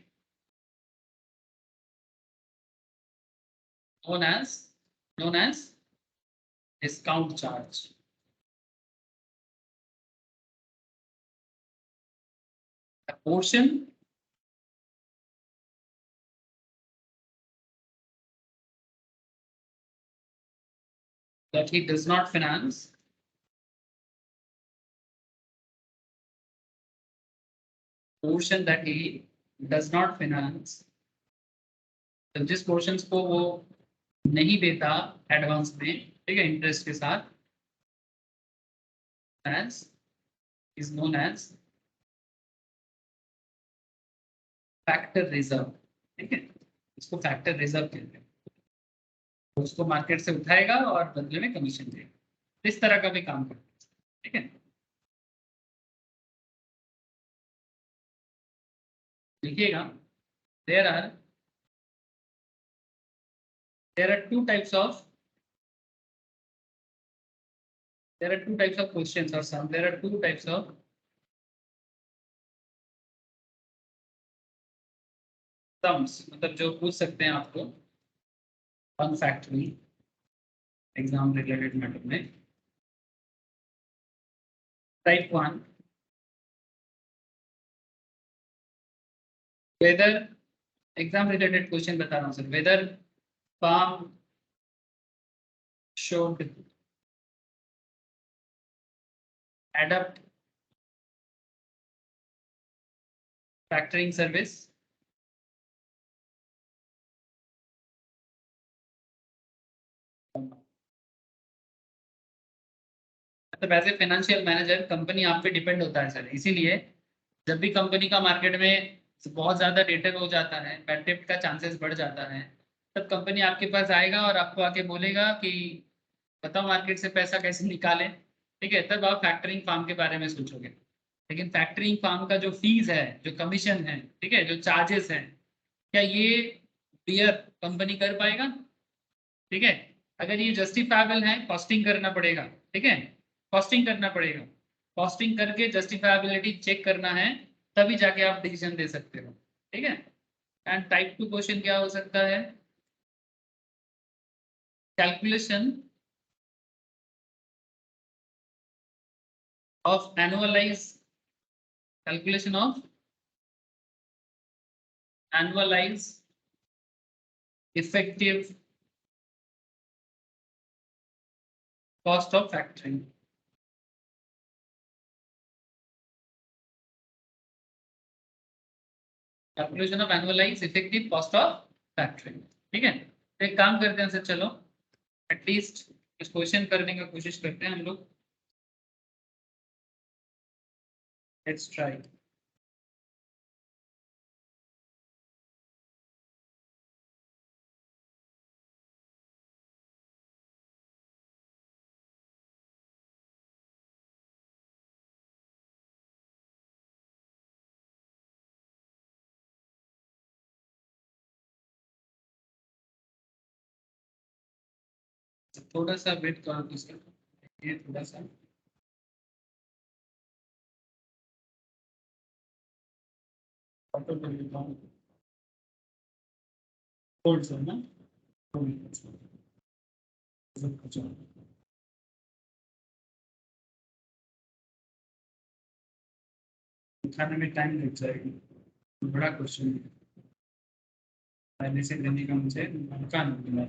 known as discount charge. A portion that he does not finance, portion that he does not finance, तो जिस portions को वो नहीं देता advance में, ठीक है, interest के साथ, as is known as factor reserve. ठीक है, इसको फैक्टर रिजर्व कहते हैं. उसको मार्केट से उठाएगा और बदले में कमीशन देगा. इस तरह का भी काम करता है. ठीक है, देखिएगा, there are two types of questions or some there are two types of sums, मतलब जो पूछ सकते हैं आपको fun factory exam related matter में. Type 1, whether, exam related question बता रहा हूँ sir. Whether firm should adopt factoring service. मतलब as a financial manager company आप पे डिपेंड होता है सर, इसीलिए जब भी कंपनी का मार्केट में बहुत ज्यादा डेटर हो जाता है, बैड डेट का चांसेस बढ़ जाता है, तब कंपनी आपके पास आएगा और आपको आके बोलेगा कि बताओ मार्केट से पैसा कैसे निकालें. ठीक है, तब आप फैक्टरिंग फार्म के बारे में सोचोगे. लेकिन फैक्टरिंग फार्म का जो फीस है, जो कमीशन है, ठीक है, जो चार्जेस हैं, क्या ये बियर कंपनी कर पाएगा? ठीक है, अगर ये जस्टिफाइबल है कॉस्टिंग करना पड़ेगा. ठीक है, कॉस्टिंग करना पड़ेगा. कॉस्टिंग करके जस्टिफाइबिलिटी चेक करना है, तभी जाके आप डिसीजन दे सकते हो. ठीक है, एंड टाइप 2 क्वेश्चन क्या हो सकता है? Calculation of annualise effective cost of factoring. Calculation of annualise effective cost of factoring. ठीक है, तो एक काम करते हैं सर, चलो एटलीस्ट इस क्वेश्चन करने का कोशिश करते हैं हम लोग. Let's try. थोड़ा सा वेट करो तो सर, ये थोड़ा सा ऑटो कर लेता हूँ। होल्ड सर ना, खाने में टाइम लग जाएगा, बड़ा क्वेश्चन है, पहले से करने का मुझे मौका नहीं मिला।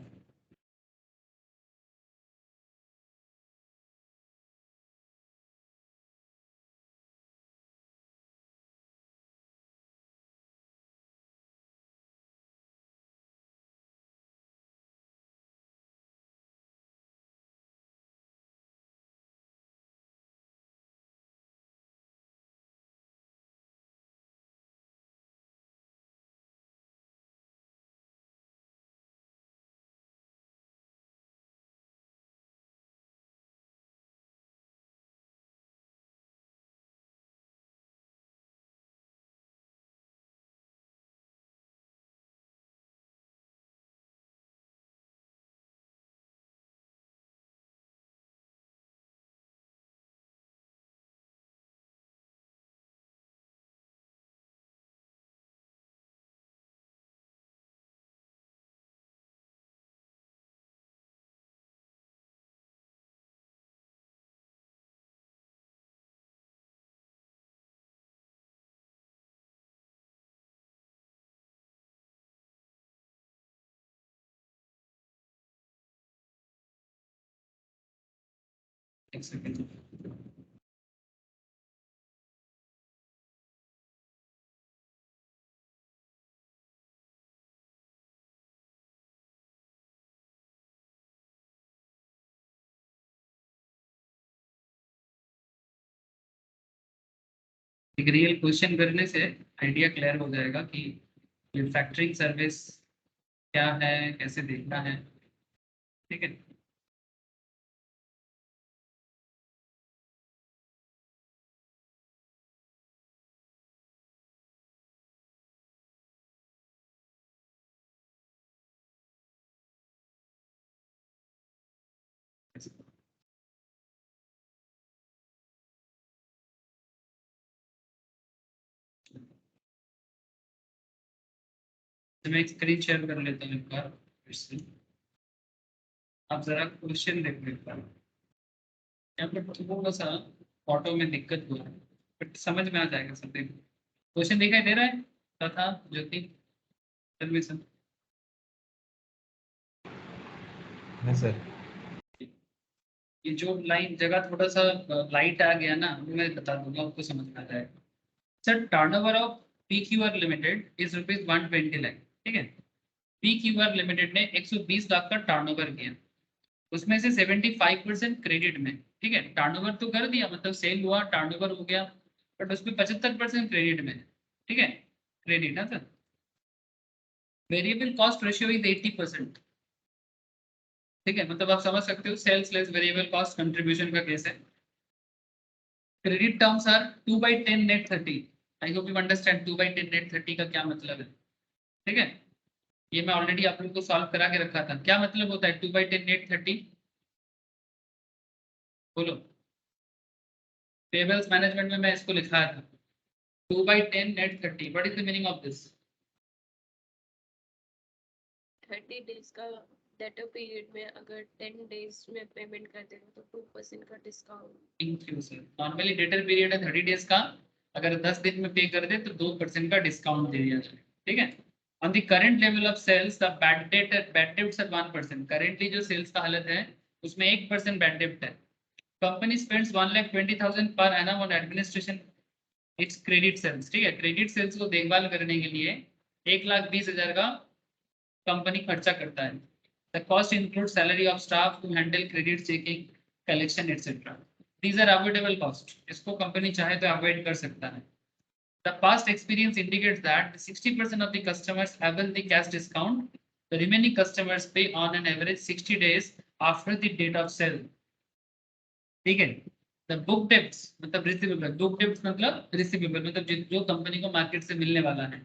एक सेकंड, एक रियल क्वेश्चन करने से आइडिया क्लियर हो जाएगा कि ये फैक्टरिंग सर्विस क्या है, कैसे देखना है। ठीक है, तो मैं एक स्क्रीन शेयर कर लेता हूँ एक बार फिर से, आप जरा क्वेश्चन देख लेते हैं। यहाँ पर थोड़ा सा ऑटो में दिक्कत हुआ है, बट समझ में आ जाएगा सब। क्वेश्चन दिखाई दे रहा है तथा ज्योति सर्विस, हाँ सर। ये जो लाइन जगह थोड़ा सा लाइट आ गया ना, वो मैं बता दूंगा, आपको समझ में आ जाएगा। Sir turnover of PQR limited is ₹120 lakh. ठीक है, PQR लिमिटेड ने 120 लाख का टर्नओवर किया, उसमें से 75% क्रेडिट में। ठीक है, टर्नओवर तो कर दिया, मतलब सेल हुआ, टर्नओवर हो गया, बट उसमें 75% क्रेडिट में। ठीक है, क्रेडिट है sir. Variable cost ratio is 80%। ठीक है, मतलब आप समझ सकते हो sales less variable cost contribution का केस है। Credit terms are 2/10 net 30। I hope you understand 2/10 net 30 का क्या मतलब है। ठीक है, ये मैं ऑलरेडी आप लोगों को सॉल्व करा के रखा था। क्या मतलब होता है 2/10 नेट 30? बोलो, पेबल्स मैनेजमेंट में मैं इसको लिखा था 2/10 net 30। What is the meaning of this? 30 days का डेटा पीरियड में अगर 10 डेज में पेमेंट कर देंगे तो 2% का discount. Thank you sir. Normally debtor period है 30 डेज का, अगर 10 दिन में पे कर दे तो 2% का डिस्काउंट दे दिया जाए। ठीक है, on the current level of sales the bad debts are 1%। Currently जो सेल्स का हालत है उसमें 1% बैड डेट है। Company spends 1,20,000 per annum on administration its credit sales. ठीक है, क्रेडिट सेल्स को देखभाल करने के लिए 1,20,000 का कंपनी खर्चा करता है। The cost include salary of staff to handle credit checking, collection etcetera. These are avoidable cost, इसको कंपनी चाहे तो अवॉइड कर सकता है। The past experience indicates that 60% of the customers avail the cash discount. The remaining customers pay on an average 60 days after the date of sale. ठीक है, the book debts मतलब receivable, book debts मतलब receivable मतलब जो company को market से मिलने वाला है,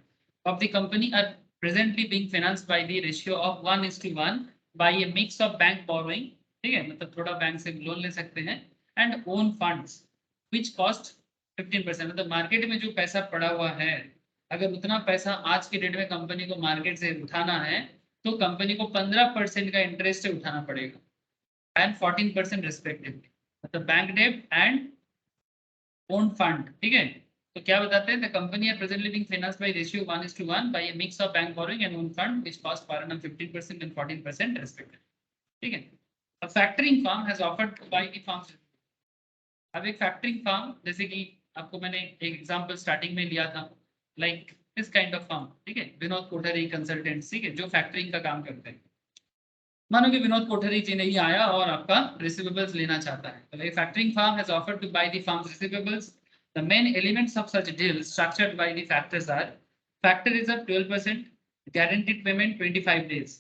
of the company are presently being financed by the ratio of 1:1 by a mix of bank borrowing ठीक है, मतलब थोड़ा बैंक से लोन ले सकते हैं। And own funds which cost 15%, मतलब मार्केट में जो पैसा पड़ा हुआ है, अगर उतना पैसा आज के डेट में कंपनी को मार्केट से उठाना है तो कंपनी को 15% का इंटरेस्ट से उठाना पड़ेगा एंड 14% रिस्पेक्टिवली, मतलब bank debt and own fund. ठीक है, तो क्या बताते हैं, the company are presently being financed by ratio 1:1 by a mix of bank borrowing and own fund which cost per annum 15% and 14% respectively. ठीक है, a factoring firm has offered to buy the firms. अब एक factoring firm, जैसे कि आपको मैंने एक example starting में लिया था, like this kind of firm, ठीक है, विनोद कोठरी कंसल्टेंट्स, ठीक है, जो फैक्टरिंग का काम करते हैं। मानो कि विनोद कोठरी जी नहीं आया और आपका रिसीवेबल्स लेना चाहता है, तो factoring firm has offered to buy the firms receivables. The main elements of such deal structured by the factors are: factor is a 12%, guaranteed payment 25 days,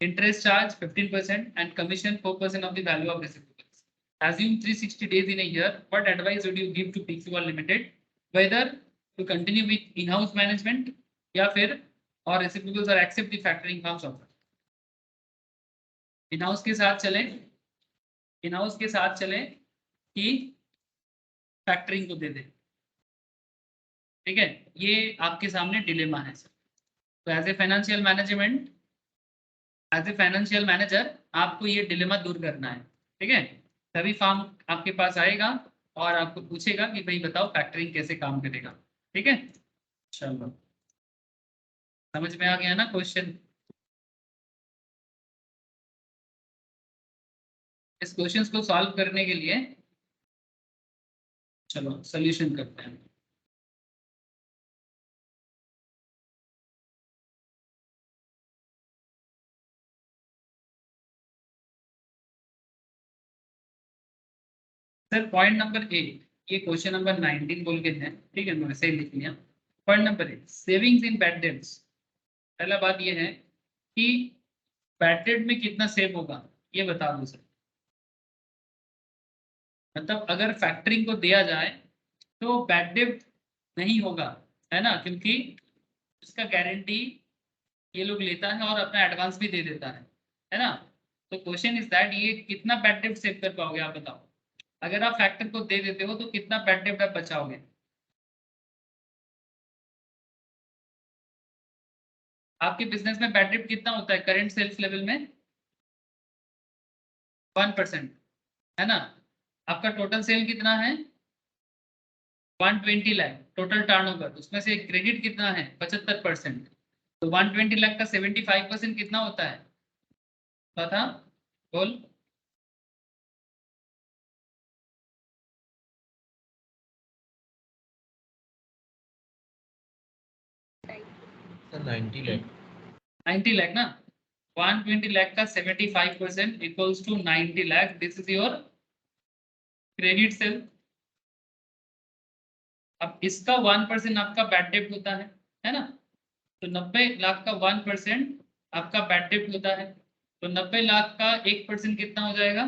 interest charge 15% and commission 4% of the value of receivables. Assume 360 days in a year. What advice would you give to PQR Limited, whether to continue with in-house management या फिर और receivables or accept the factoring firm's offer? In-house के साथ चले, in-house के साथ चले कि फैक्टरिंग को दे दे। ठीक है, ये आपके सामने डिलेमा है। तो as a financial management, as a financial manager आपको ये डिलेमा दूर करना है। ठीक है, तभी फॉर्म आपके पास आएगा और आपको पूछेगा कि भाई बताओ फैक्टरिंग कैसे काम करेगा। ठीक है, चलो समझ में आ गया ना क्वेश्चन? इस क्वेश्चन को सॉल्व करने के लिए चलो सॉल्यूशन करते हैं। सर पॉइंट नंबर 8, ये क्वेश्चन नंबर 19 बोल के है, ठीक है, मैंने सही लिख लिया। Point number 8, savings in bad debts. पहला बात ये है कि बैड डेट में कितना सेव होगा, ये बता दो सर। मतलब अगर फैक्टरिंग को दिया जाए तो बैड डेट नहीं होगा, है ना, क्योंकि इसका गारंटी ये लोग लेता है और अपना एडवांस भी दे देता है ना। तो क्वेश्चन इज दैट ये कितना बैड डेट सेव कर पाओगे आप बताओ। अगर आप फैक्टर को दे देते हो तो कितना बैड डेट आप बचाओगे? आपके बिजनेस में बैड डेट कितना होता है करंट सेल्स लेवल में? 1%, है ना। आपका टोटल सेल कितना है? 120 लाख टोटल टर्नओवर, उसमें से क्रेडिट कितना है? 75%। तो 120 लाख का 75% कितना होता है पता? बोल। सर 90 लाख। 90 लाख ना, 120 लाख का 75% equals to 90 lakh. This is your credit sale. अब इसका 1% आपका बैड डेट होता है ना। तो 90 लाख का 1% आपका बैड डेट होता है, तो 90 लाख का 1% कितना हो जाएगा?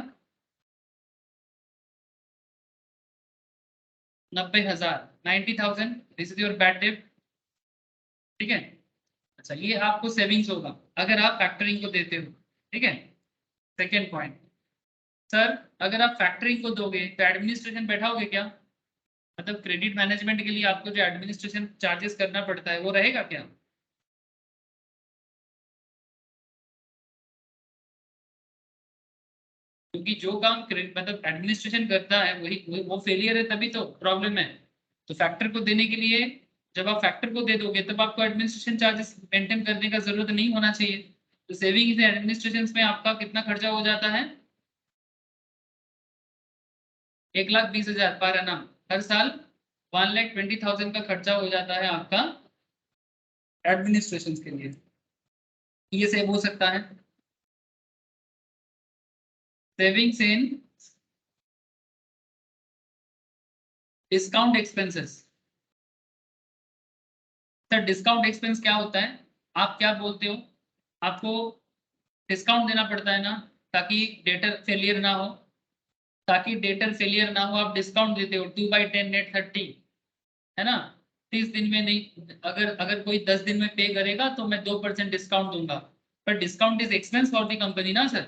90,000, 90,000। This is your bad debt. ठीक है, अच्छा ये आपको सेविंग्स होगा अगर आप फैक्टरिंग को देते हो। ठीक है, सेकेंड पॉइंट, सर अगर आप फैक्टरिंग को दोगे तो एडमिनिस्ट्रेशन बैठाओगे क्या? मतलब क्रेडिट मैनेजमेंट के लिए आपको जो एडमिनिस्ट्रेशन चार्जेस करना पड़ता है वो रहेगा क्या? क्योंकि जो काम मतलब एडमिनिस्ट्रेशन करता है वही वो फेलियर है, तभी तो प्रॉब्लम है। तो फैक्टर को देने के लिए, जब आप फैक्टर को दे दोगे तब आपको एडमिनिस्ट्रेशन चार्जेस मेंटेन करने का जरूरत नहीं होना चाहिए। तो सेविंग एडमिनिस्ट्रेशन में आपका कितना खर्चा हो जाता है? 1,20,000 पर एनम, हर साल 1,20,000 का खर्चा हो जाता है आपका एडमिनिस्ट्रेशन के लिए। ये सेव हो सकता है। Savings in discount expenses. Sir discount expense क्या होता है? आप क्या बोलते हो? आपको डिस्काउंट देना पड़ता है ना, ताकि डेटर फेलियर ना हो, ताकि डेटर फेलियर ना हो आप डिस्काउंट देते हो 2/10 नेट 30, है ना। 30 दिन में नहीं, अगर अगर कोई 10 दिन में पे करेगा तो मैं 2% डिस्काउंट दूंगा, पर discount is expense for the company ना सर,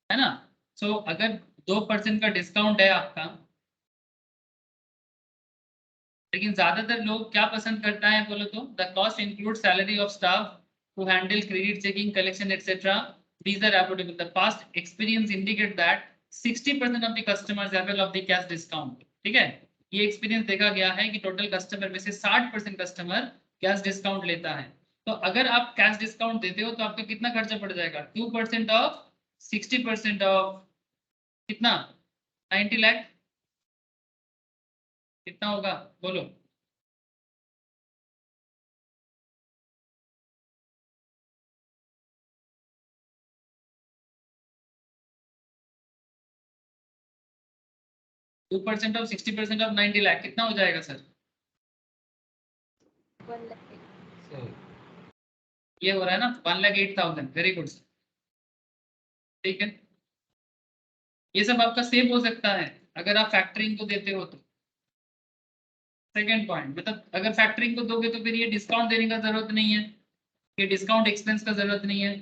है ना। सो अगर 2% का डिस्काउंट है आपका, लेकिन ज्यादातर लोग क्या पसंद करता है बोलो तो, the cost include salary of staff to handle credit checking, collection etcetera, these are affordable. The past experience indicate that 60% of the customers avail of the cash discount. ठीक है, ये एक्सपीरियंस देखा गया है कि टोटल कस्टमर में से 60% customer cash discount लेता है। तो अगर आप कैश डिस्काउंट देते हो तो आपका कितना खर्चा पड़ जाएगा? 2% ऑफ 60% ऑफ कितना? 90 लाख कितना होगा बोलो? Two percent of 60% of 90 lakh कितना हो जाएगा सर? 1 lakh। सही। ये हो रहा है ना 1,08,000। Very good. ठीक है, ये सब आपका सेव हो सकता है अगर आप फैक्टरिंग को देते हो तो। सेकेंड पॉइंट, मतलब अगर फैक्टरिंग को दोगे तो फिर ये डिस्काउंट देने का जरूरत नहीं है, ये डिस्काउंट एक्सपेंस का जरूरत नहीं है।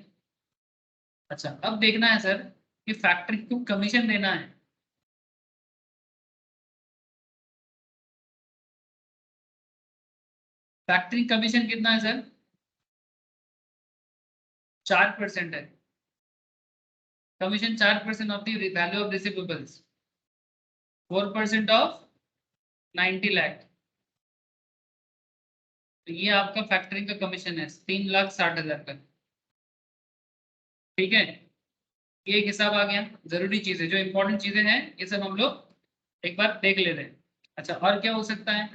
अच्छा, अब देखना है सर कि फैक्टरिंग को कमीशन देना है। फैक्टरिंग कमीशन कितना है सर? 4% है commission. 4% of the value of receivables, 4% of 90 lakh. तो ये आपका फैक्टरिंग का कमीशन है 3,60,000 का। ठीक है, ये एक हिसाब आ गया। जरूरी चीजें, जो इंपॉर्टेंट चीजें हैं ये सब हम लोग एक बार देख ले रहे हैं। अच्छा, और क्या हो सकता है?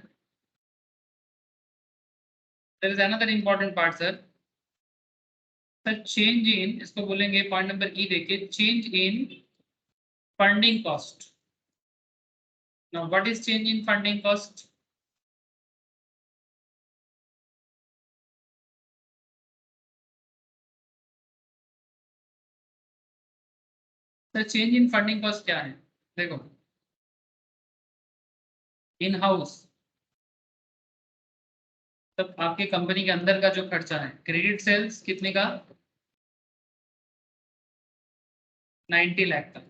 There is another important part sir. Sir change in, इसको बोलेंगे पॉइंट नंबर ई देखिए, change in funding cost. Now what is change in funding cost? Sir change in funding cost क्या है? देखो, इन हाउस तब आपके कंपनी के अंदर का जो खर्चा है, क्रेडिट सेल्स कितने का? 90 लाख का।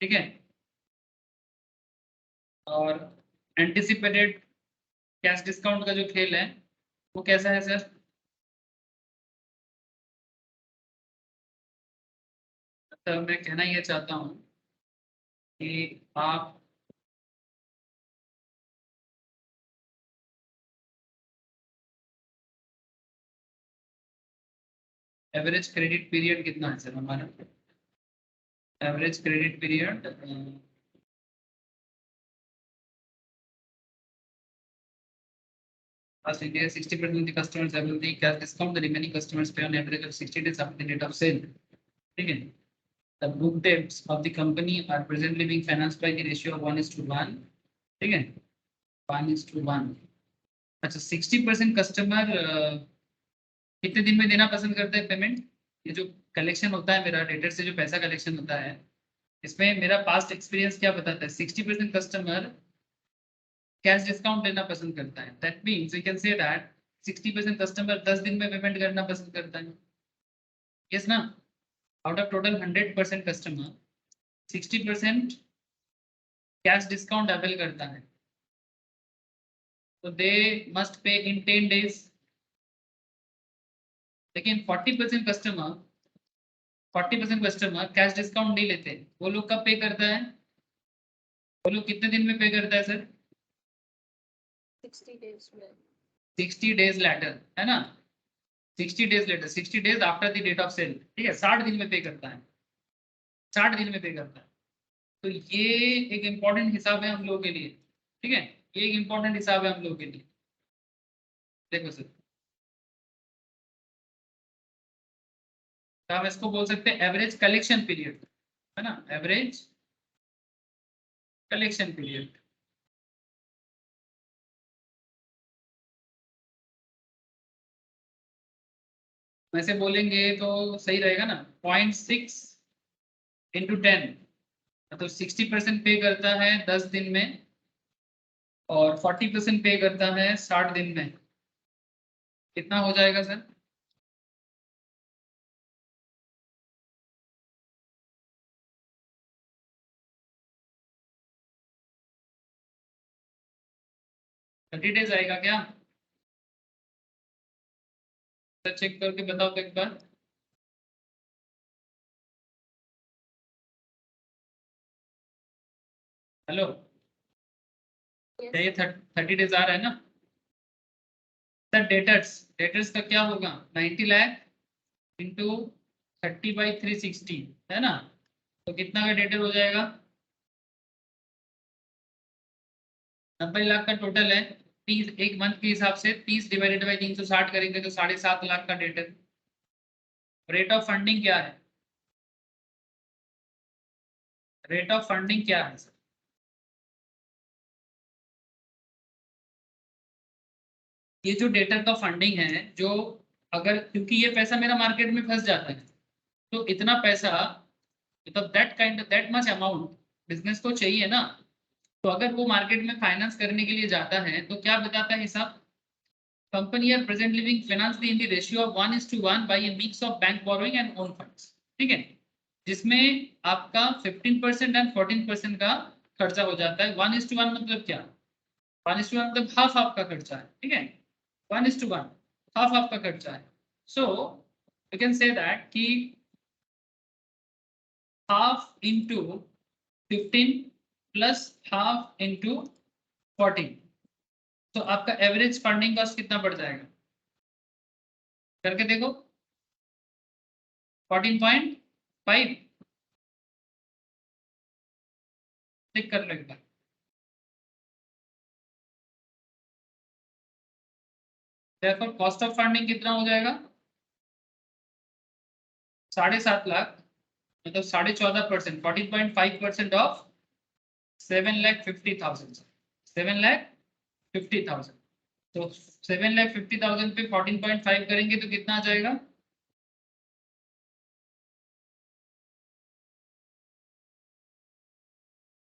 ठीक है, और एंटिसिपेटेड कैश डिस्काउंट का जो खेल है वो कैसा है सर? तो मैं कहना ये चाहता हूँ कि आप एवरेज क्रेडिट पीरियड कितना है सर हमारा? Average credit period as India 60% of the customers avail the cash discount, the remaining customers pay on average of 60 days after the date of sale. ठीक है, the book debts of the company are presently being financed by the ratio of 1:1। ठीक है, 1:1। अच्छा, 60% customer कितने दिन में देना पसंद करते हैं पेमेंट? ये जो कलेक्शन होता है मेरा डेटर से, जो पैसा कलेक्शन होता है, इसमें मेरा पास्ट एक्सपीरियंस क्या बताता है? 60% कस्टमर कैश डिस्काउंट लेना पसंद करता है। That means we can say that 60% customer 10 दिन में पेमेंट करना पसंद करता है। यस ना? Out of total 100% customer 60% cash discount avail करता है, तो they must pay in 10 days. लेकिन 40% कस्टमर कैश डिस्काउंट नहीं लेते। वो लोग कब पे करता है? वो लोग कितने दिन में पे करता है सर? 60 days में। 60 डेज लेटर, है ना? 60 days later, 60 days after the date of sale. ठीक है, 60 दिन में पे करता है, 60 दिन में पे करता है। तो ये एक इम्पॉर्टेंट हिसाब है हम लोगों के लिए। ठीक है, ये एक इम्पॉर्टेंट हिसाब है हम लोगों के लिए। देखो सर, तो हम इसको बोल सकते हैं एवरेज कलेक्शन पीरियड, है ना? Average collection period. वैसे बोलेंगे तो सही रहेगा ना, 0.6 इंटू 10, मतलब 60% पे करता है 10 दिन में और 40% पे करता है 60 दिन में। कितना हो जाएगा सर? 30 डेज आएगा क्या? तो चेक करके बताओ तो एक बार। हेलो, क्या ये 30 डेज आ रहा है ना? सर डेटर्स का क्या होगा? 90 लाख इंटू 30/360 है ना? तो कितना का डेटर हो जाएगा? 90 लाख का टोटल है। 30 एक मंथ के हिसाब से 30 डिवाइडेड बाई 360 करेंगे तो 7.5 लाख का डेटर। रेट ऑफ फंडिंग क्या है? रेट ऑफ फंडिंग क्या है सर? ये जो डेटर का फंडिंग है, जो अगर क्योंकि ये पैसा मेरा मार्केट में फंस जाता है, तो इतना पैसा मतलब दैट मच अमाउंट बिजनेस को चाहिए ना। तो अगर वो मार्केट में फाइनेंस करने के लिए जाता है तो क्या बताता है हिसाब? Company are present living finance in the ratio of 1:1 by a mix of bank borrowing and own funds. ठीक है, जिसमें आपका 15% एंड 14% का खर्चा हो जाता है। 1:1 मतलब क्या? 1:1 मतलब हाफ हाफ का खर्चा है। ठीक है, 1:1 हाफ हाफ का खर्चा है। So you can say that कि half into 15 plus half into 14, तो आपका एवरेज फंडिंग कॉस्ट कितना पड़ जाएगा? करके देखो। 14.5 चेक कर लो एक बार। देखो कॉस्ट ऑफ फंडिंग कितना हो जाएगा? 7.5 लाख मतलब 14.5%, 14.5% ऑफ 7,50,000। 7,50,000, तो 7,50,000 पे 14.5 करेंगे तो कितना आ जाएगा?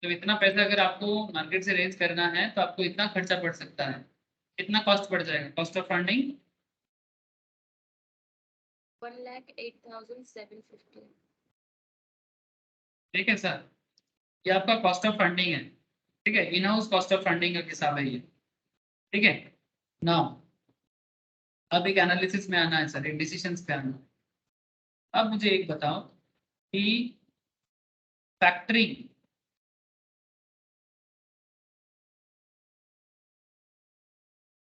तो इतना पैसा अगर आपको मार्केट से रेज करना है तो आपको इतना खर्चा पड़ सकता है। कितना कॉस्ट पड़ जाएगा कॉस्ट ऑफ फंडिंग? 1,08,750। ठीक है सर, ये आपका कॉस्ट ऑफ फंडिंग है। ठीक है, in house cost of funding का हिसाब है ये। ठीक है, नाउ अब एक एनालिसिस में आना है सर, एक डिसीजंस पे आना है। अब मुझे एक बताओ कि फैक्टरिंग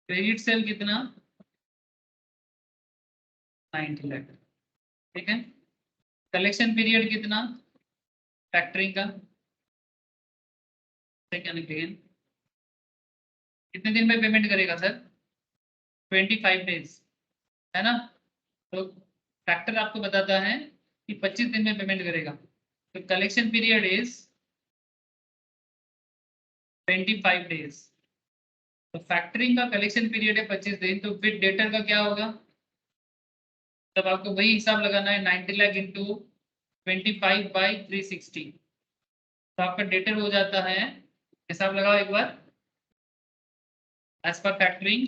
क्रेडिट सेल कितना? 90 लाख। ठीक है, कलेक्शन पीरियड कितना फैक्टरिंग का? सेकंड अगेन, कितने दिन में पेमेंट करेगा सर? 25 डेज है ना? तो फैक्टर आपको बताता है कि 25 दिन में पेमेंट करेगा। तो कलेक्शन पीरियड इज 25 डेज। तो फैक्टरिंग का कलेक्शन पीरियड है 25 दिन, तो फिर डेटर का क्या होगा? तब आपको वही हिसाब लगाना है, 90 लाख इंटू 25/360। तो आपका डेटर हो जाता है, हिसाब लगाओ एक बार, as per factoring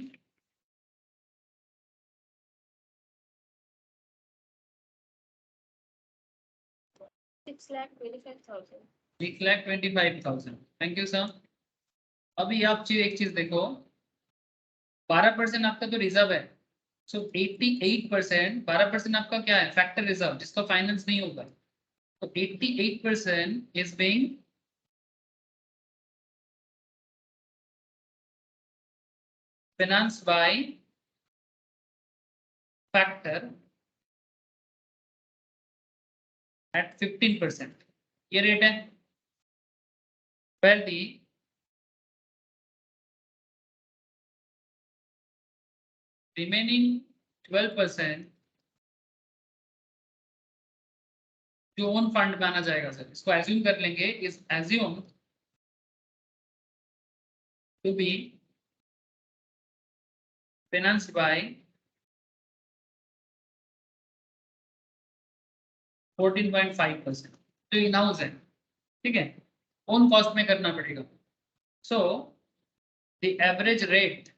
6,25,000। 1,25,000। Thank you sir. अभी आप एक चीज देखो, 12% आपका तो रिजर्व है। सो 88%, 12% आपका क्या है? फैक्टर रिजर्व, जिसका फाइनेंस नहीं होगा। तो 88% is being financed by factor at 15%। ये रेट है। Where the remaining 12% जो ओन फंड माना जाएगा सर, इसको एज्यूम कर लेंगे, is assume to be financed by 14.5%, जो इन हाउस है। ठीक है, ओन कॉस्ट में करना पड़ेगा। So the average rate,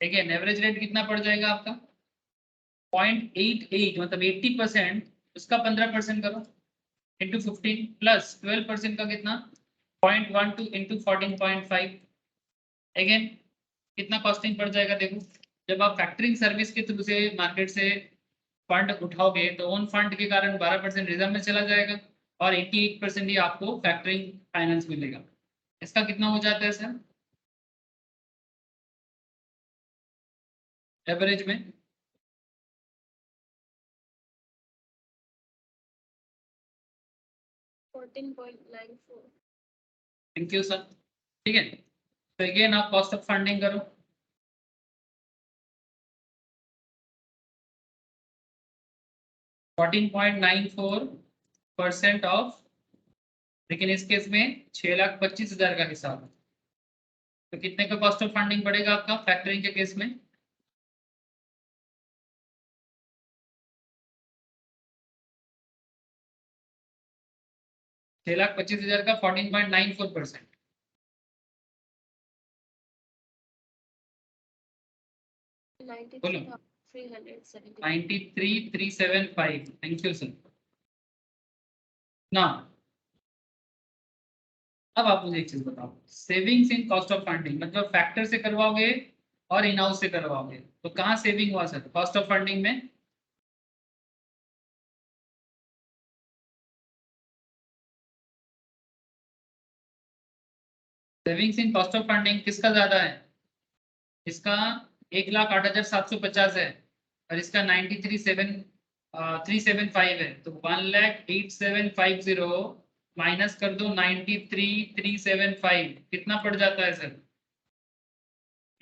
again average rate कितना पड़ जाएगा आपका? 0.88 मतलब 80%, उसका 15% करो इंटू 15 प्लस 12% का कितना? 0.12 into 14.5 अगेन कितना कॉस्टिंग पड़ जाएगा देखो। जब आप फैक्टरिंग सर्विस के थ्रू से मार्केट से फंड उठाओगे तो ओन फंड के कारण 12% रिजर्व में चला जाएगा और 88% ही आपको फैक्टरिंग फाइनेंस मिलेगा। इसका कितना हो जाता है सर एवरेज में? Thank you sir. ठीक है, तो अगेन आप कॉस्ट ऑफ फंडिंग करो। %14.94 ऑफ, लेकिन इस केस में 6,25,000 का हिसाब है, तो कितने का कॉस्ट ऑफ फंडिंग पड़ेगा आपका फैक्टरिंग के केस में? ₹6,25,000 का 14.94%। बोलो 93,375। Thank you sir. ना अब आप मुझे एक चीज बताओ, savings in cost of funding मतलब फैक्टर से करवाओगे और इन हाउस से करवाओगे तो कहाँ सेविंग हुआ सर कॉस्ट ऑफ फंडिंग में? Savings in cost of funding किसका ज्यादा है? इसका 1,08,750 है और इसका 93,375 है, तो 1,08,750 माइनस कर दो 93,375, कितना पड़ जाता है सर?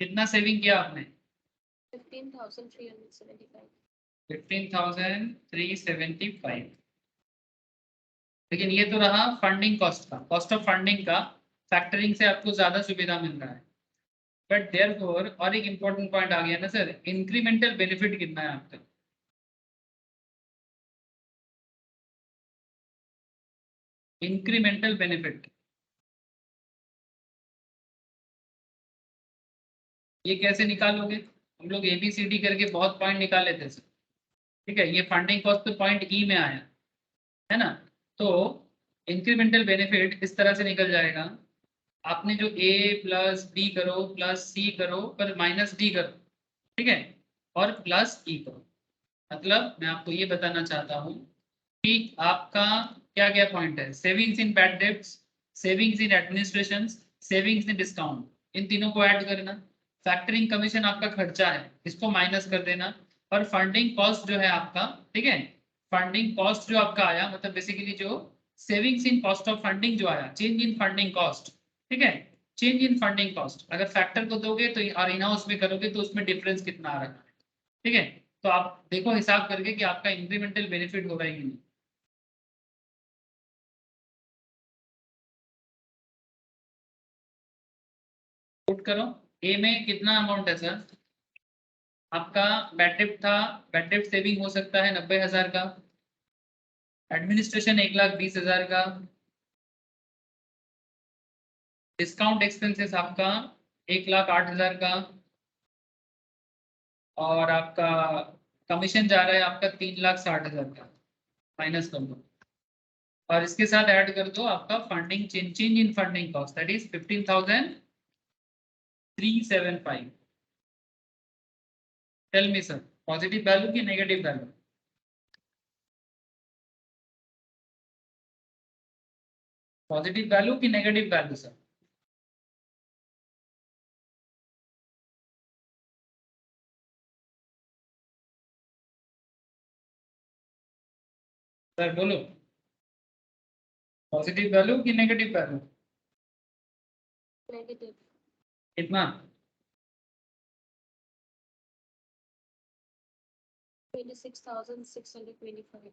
कितना सेविंग किया आपने? 15,375। लेकिन ये तो रहा फंडिंग कॉस्ट का, कॉस्ट ऑफ फंडिंग का फैक्टरिंग से आपको ज्यादा सुविधा मिल रहा है। बट देयरफॉर और एक इंपॉर्टेंट पॉइंट आ गया ना सर, इंक्रीमेंटल बेनिफिट कितना है आपका? इंक्रीमेंटल बेनिफिट ये कैसे निकालोगे? हम लोग ABCD करके बहुत पॉइंट निकाले थे सर। ठीक है, ये फंडिंग कॉस्ट तो पॉइंट ई में आया है ना, तो इंक्रीमेंटल बेनिफिट इस तरह से निकल जाएगा। आपने जो A प्लस बी करो प्लस सी करो पर माइनस डी करो, ठीक है, और प्लस ई करो। मतलब मैं आपको ये बताना चाहता हूँ कि आपका क्या क्या पॉइंट है, savings in bad debts, savings in administration, savings in discount, इन तीनों को ऐड करना। फैक्टरिंग कमीशन आपका खर्चा है, इसको माइनस कर देना। और फंडिंग कॉस्ट जो है आपका, ठीक है, फंडिंग कॉस्ट जो आपका आया मतलब बेसिकली जो savings in cost of funding जो आया, चेंज इन फंडिंग कॉस्ट, ठीक है, चेंज इन फंडिंग कॉस्ट अगर फैक्टर को दोगे तो और इन हाउस में करोगे तो उसमें डिफरेंस कितना आ रहा है। ठीक है, तो आप देखो हिसाब करके कि आपका इंक्रीमेंटल बेनिफिट हो रहा है कि नहीं। पुट करो। ए में कितना अमाउंट है सर आपका? बैड डेब्ट था, बैड डेब्ट सेविंग हो सकता है 90,000 का, एडमिनिस्ट्रेशन 1,20,000 का, डिस्काउंट एक्सपेंसेस आपका 1,08,000 का, और आपका कमीशन जा रहा है आपका 3,60,000 का, माइनस कर दो और इसके साथ ऐड कर दो आपका funding change in funding cost that is 15,375। Tell me sir positive value की नेगेटिव वैल्यू? पॉजिटिव वैल्यू की नेगेटिव वैल्यू सर? सर बोलो पॉजिटिव वैल्यू की नेगेटिव वैल्यू? नेगेटिव। कितना? 26,625।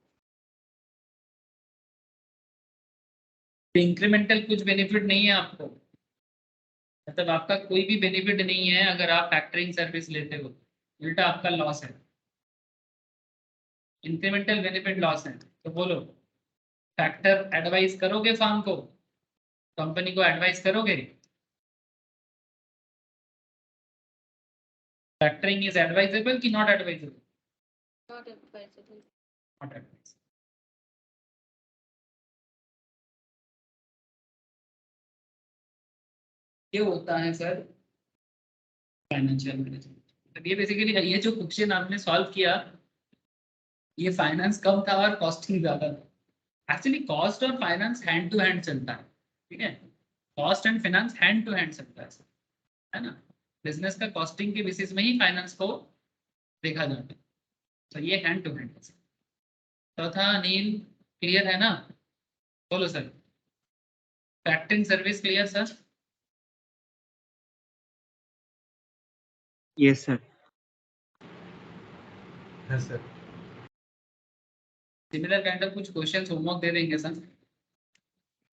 इंक्रीमेंटल कुछ बेनिफिट नहीं है आपको, मतलब आपका कोई भी बेनिफिट नहीं है अगर आप फैक्टरिंग सर्विस लेते हो, उल्टा आपका लॉस है। इंक्रीमेंटल बेनिफिट लॉस है, तो बोलो फैक्टर एडवाइस करोगे फर्म को, कंपनी को एडवाइस करोगे? फैक्टरिंग इज एडवाइजेबल कि not advisable? Not advisable. Not advisable. ये होता है सर फाइनेंशियल मैनेजमेंट। ये बेसिकली ये जो क्वेश्चन आपने सॉल्व किया, ये फाइनेंस कम था और कॉस्टिंग ज्यादा था। एक्चुअली कॉस्ट और फाइनेंस हैंड टू हैंड चलता है, ठीक है। Cost and finance hand to hand चलता है ना। बिजनेस का कॉस्टिंग के बेसिस में ही फाइनेंस को देखा जाता है, तो ये हैंड टू हैंड। चौथा नील क्लियर है ना? बोलो sir. Factoring service clear sir? Yes sir. है सर। सिमिलर काइंड ऑफ कुछ क्वेश्चंस होमवर्क दे देंगे सर,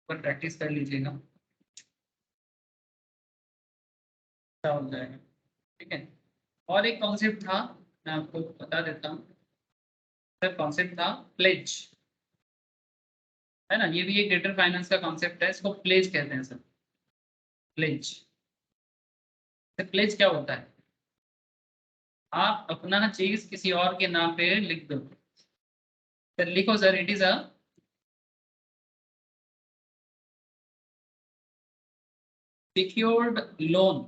पर प्रैक्टिस कर लीजिएगा, अच्छा हो जाएगा, ठीक है। और एक कॉन्सेप्ट था, मैं आपको बता देता हूँ सर। कॉन्सेप्ट था प्लेज, है ना। ये भी एक डेटर फाइनेंस का कॉन्सेप्ट है, इसको प्लेज कहते हैं सर। प्लेज, प्लेज क्या होता है? आप अपना चीज किसी और के नाम पे लिख दो। सर लिखो sir, it is a secured loan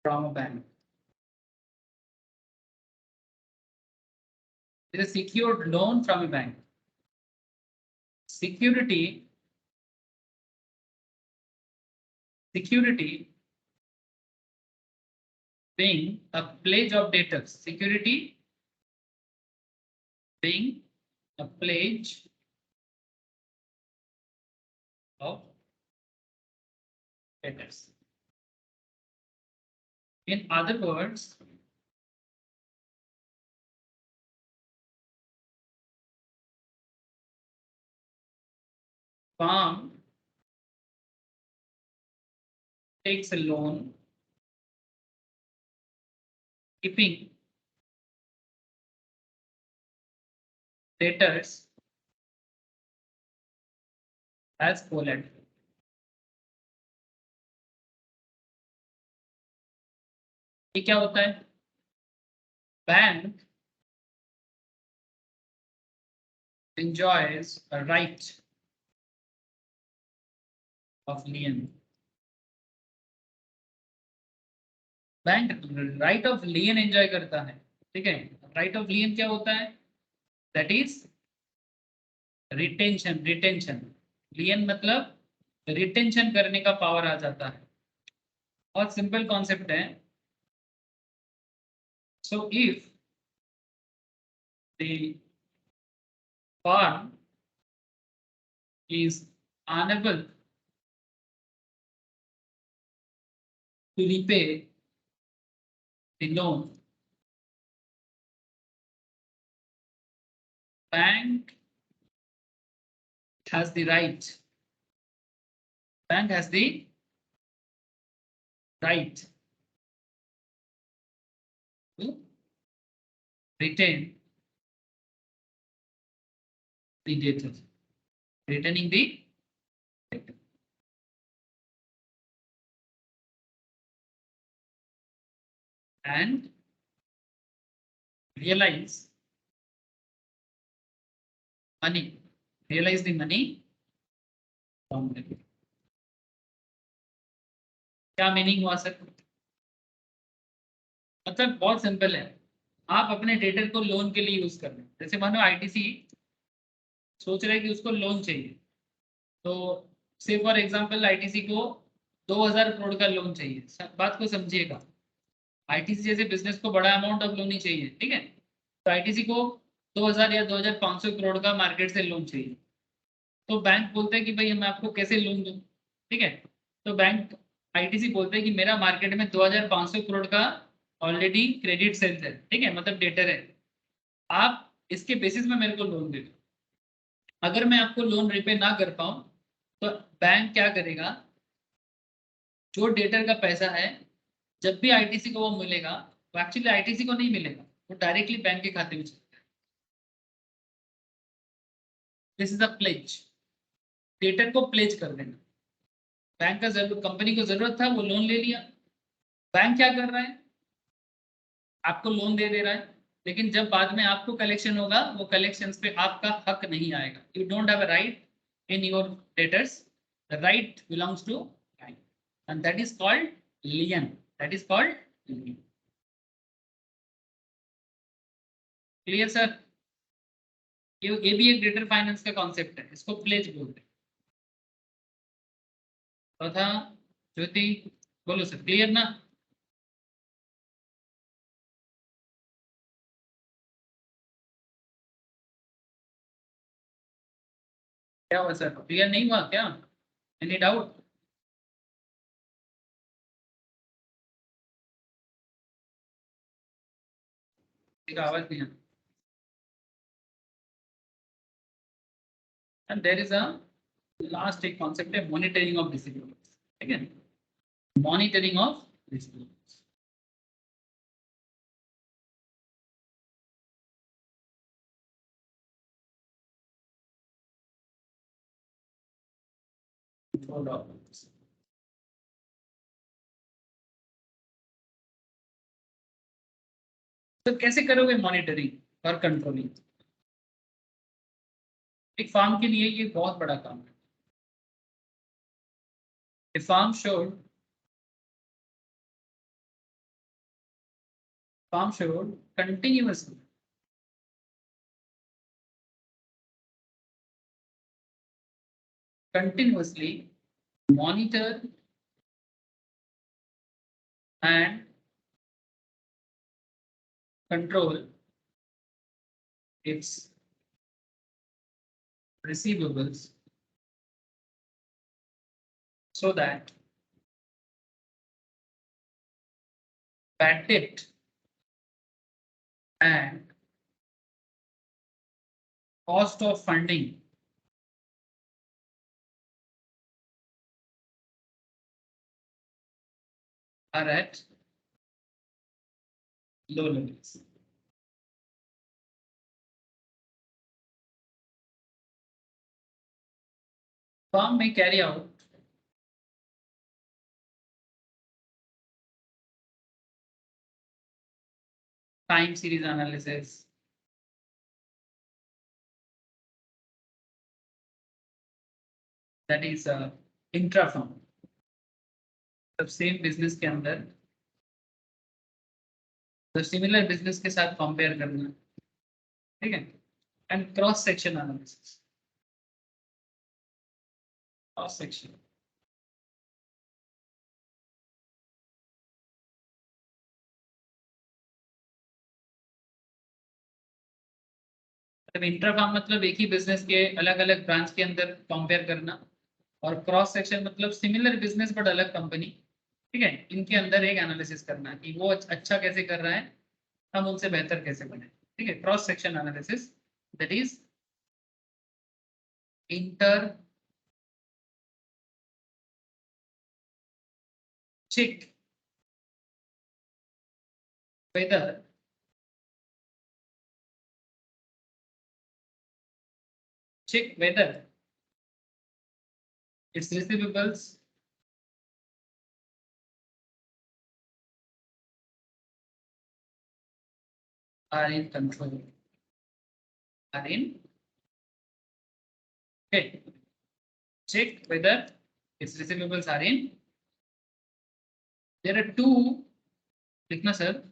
from a bank. It is a secured loan from a bank. Security being a pledge of debtors. Security being a pledge of debtors. In other words, firm takes a loan keeping debtors as collateral. ये क्या होता है? Bank enjoys a right of lien. Bank right of लियन enjoy करता है, ठीक है। Right of लियन क्या होता है? That is retention. रिटेंशन, लियन मतलब रिटेंशन करने का पावर आ जाता है। बहुत सिंपल कॉन्सेप्ट है। So if the firm is unable to repay the loan, bank has the right. Bank has the right to retain the debtor. Retaining the debtor. And realize money. Realize the money from the debtor. क्या meaning हुआ sir? मतलब बहुत simple है। आप अपने debtor को loan के लिए यूज कर रहे हैं। जैसे मानो आईटीसी सोच रहे हैं कि उसको लोन चाहिए, तो से फॉर एग्जांपल आईटीसी को 2000 करोड़ का लोन चाहिए। सब बात को समझिएगा, आईटीसी जैसे बिजनेस को बड़ा अमाउंट ऑफ लोन ही चाहिए, ठीक है। तो आईटीसी को 2000 या 2500 करोड़ का मार्केट से लोन चाहिए। तो बैंक बोलते हैं कि भाई मैं आपको कैसे लोन दूं, ठीक है। तो बैंक आईटीसी बोलते हैं कि मेरा मार्केट में 2500 करोड़ का ऑलरेडी क्रेडिट सेल्स है, ठीक है, मतलब डेटर है। आप इसके बेसिस में मेरे को लोन दे दो। अगर मैं आपको लोन रिपे ना कर पाऊं तो बैंक क्या करेगा? जो डेटर का पैसा है, जब भी आईटीसी को वो मिलेगा, वो एक्चुअली आईटीसी को नहीं मिलेगा, वो डायरेक्टली बैंक के खाते में चलेगा। This is a pledge. Debtor को प्लेज कर देना। बैंक का जरूरत, कंपनी को जरूरत था, वो लोन ले लिया। बैंक क्या कर रहा है? आपको लोन दे रहा है, लेकिन जब बाद में आपको कलेक्शन होगा, वो कलेक्शंस पे आपका हक नहीं आएगा। You don't have a right in your debtors The right belongs to line, and that is called lien. That is called lien. Clear sir? ये भी एक ग्रेटर फाइनेंस का कॉन्सेप्ट है, इसको प्लेज बोलते हैं। तथा ज्योति बोलो सर, क्लियर ना? क्या हुआ सर, क्लियर नहीं हुआ क्या? Any doubt? आवाज नहीं है। And there is a last एक concept है monitoring of receivables. Again, monitoring of receivables. Control of receivables. तो कैसे करोगे मॉनिटरिंग और कंट्रोलिंग? एक फार्म के लिए ये बहुत बड़ा काम है। A farm should continuously monitor and control its receivables so that bad debt and cost of funding are at low levels. Firm may carry out time series analysis, that is intra firm, the same business के अंदर तो similar business के साथ compare करना, ठीक है? And cross section analysis, cross section intra form मतलब एक ही बिजनेस के अलग अलग ब्रांच के अंदर कंपेयर करना, और क्रॉस सेक्शन मतलब सिमिलर बिजनेस बट अलग कंपनी, ठीक है? इनके अंदर एक एनालिसिस करना कि वो अच्छा कैसे कर रहा है, हम उनसे बेहतर कैसे बने, ठीक है? Cross section analysis, that is inter check whether its receivables are in control. Okay. Check whether its receivables are in. There are two. लिखना sir.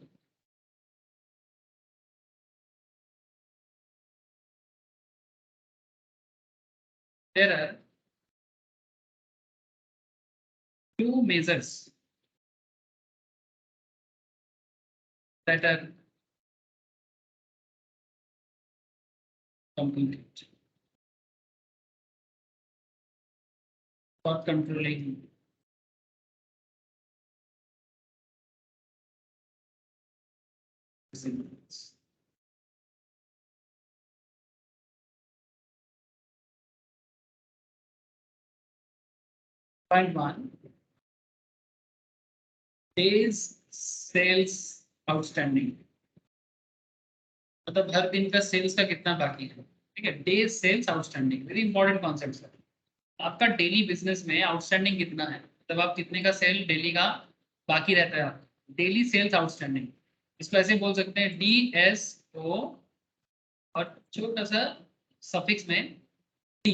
There are two measures that are completed for controlling receivables. Point 1, days sales outstanding, मतलब हर दिन का sales का कितना बाकी है, ठीक है? Days sales outstanding, very important concept है। आपका डेली बिजनेस में आउटस्टैंडिंग कितना है, मतलब आप कितने का सेल डेली का बाकी रहता है, आप डेली सेल्स आउटस्टैंडिंग, इसको ऐसे बोल सकते हैं DSO और छोटा सा सफिक्स में T,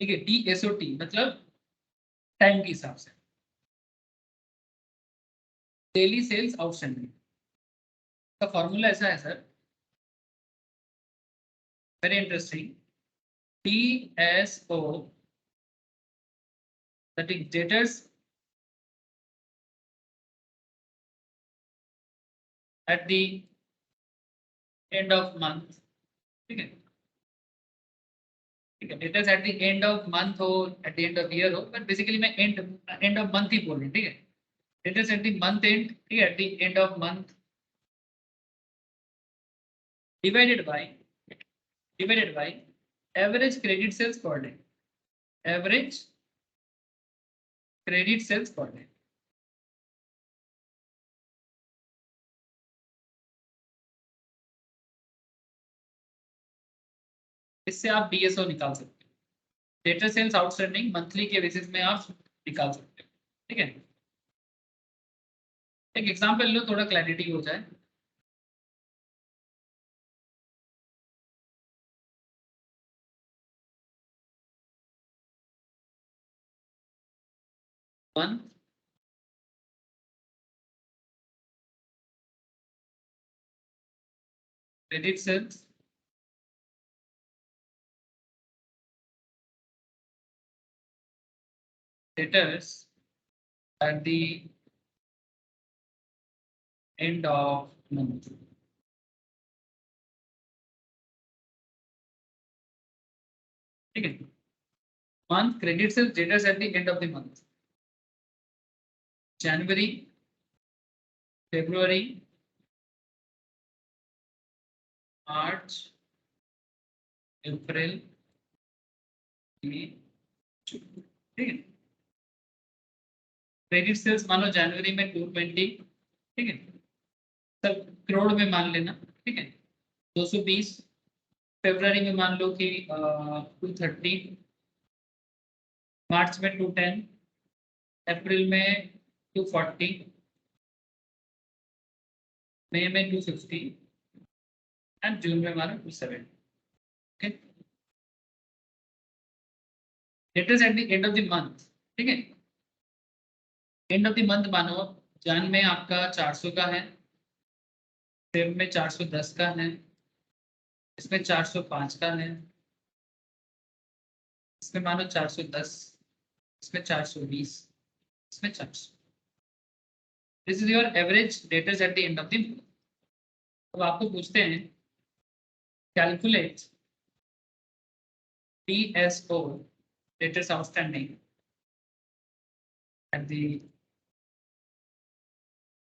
ठीक है, DSOT मतलब टाइम के हिसाब से, डेली सेल्स आउटस्टैंडिंग का फॉर्मूला ऐसा है sir, very interesting. DSO that is debtors at the end of month, ठीक है, ठीक है, debtors at the end of month हो, at the end of year हो, बट बेसिकली मैं एंड ऑफ मंथ ही बोल रहा हूँ, ठीक है, debtors at the month end, ठीक है, at the end of month divided by average credit sales per day, average credit sales per day. इससे आप DSO निकाल सकते हो, डेटर सेल्स आउटस्टैंडिंग मंथली के बेसिस में आप निकाल सकते हो, ठीक है। एक एग्जांपल लो, थोड़ा क्लैरिटी हो जाए। One credit sales debtors at the end of month, ठीक है, month credit sales debtors at the end of the month, January, February, March, April, May, June, ठीक है। क्रेडिट सेल्स मानो जनवरी में 220, ठीक है, सब करोड़ में मान लेना, ठीक है, 220। फरवरी में मान लो कि 230, मार्च में 210, अप्रैल में 240, मई में 250 एंड जून में मानो 270, okay. Debtors at the end of the month, ठीक है, एंड ऑफ द मंथ मानो जन में आपका 400 का है, फेब में 410 का है, इसमें 405 का है, इसमें मानो 410, इसमें 420, इसमें 400। This is your average debtors at the end of the month. अब आपको पूछते हैं calculate DSO, debtors outstanding at the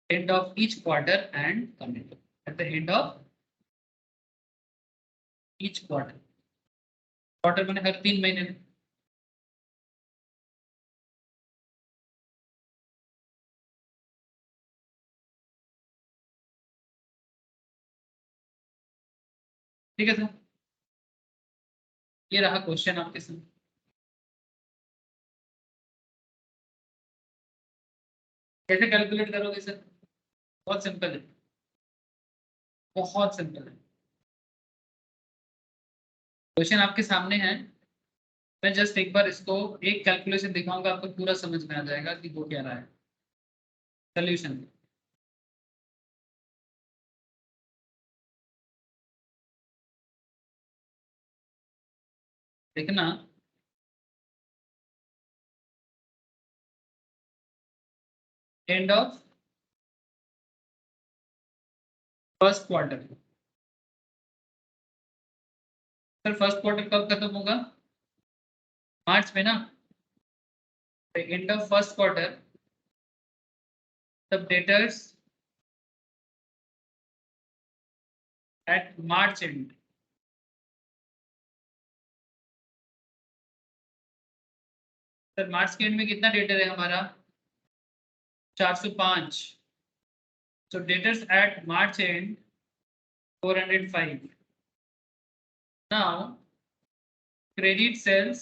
end of each quarter and coming at the end of each quarter, quarter मैंने हर 3 महीने में, ठीक है सर। ये रहा क्वेश्चन आपके सामने, कैसे कैलकुलेट करोगे सर? बहुत सिंपल है, बहुत सिंपल है। क्वेश्चन आपके सामने है, मैं जस्ट एक बार इसको एक कैलकुलेशन दिखाऊंगा, आपको पूरा समझ में आ जाएगा कि वो क्या रहा है। सोल्यूशन देखना, end of first quarter, sir first quarter कब खत्म होगा? मार्च में ना, एंड ऑफ फर्स्ट क्वार्टर, तब debtors at March end, sir मार्च के एंड में कितना डेटर है हमारा? 405, so debtors at March end 405. Now credit sales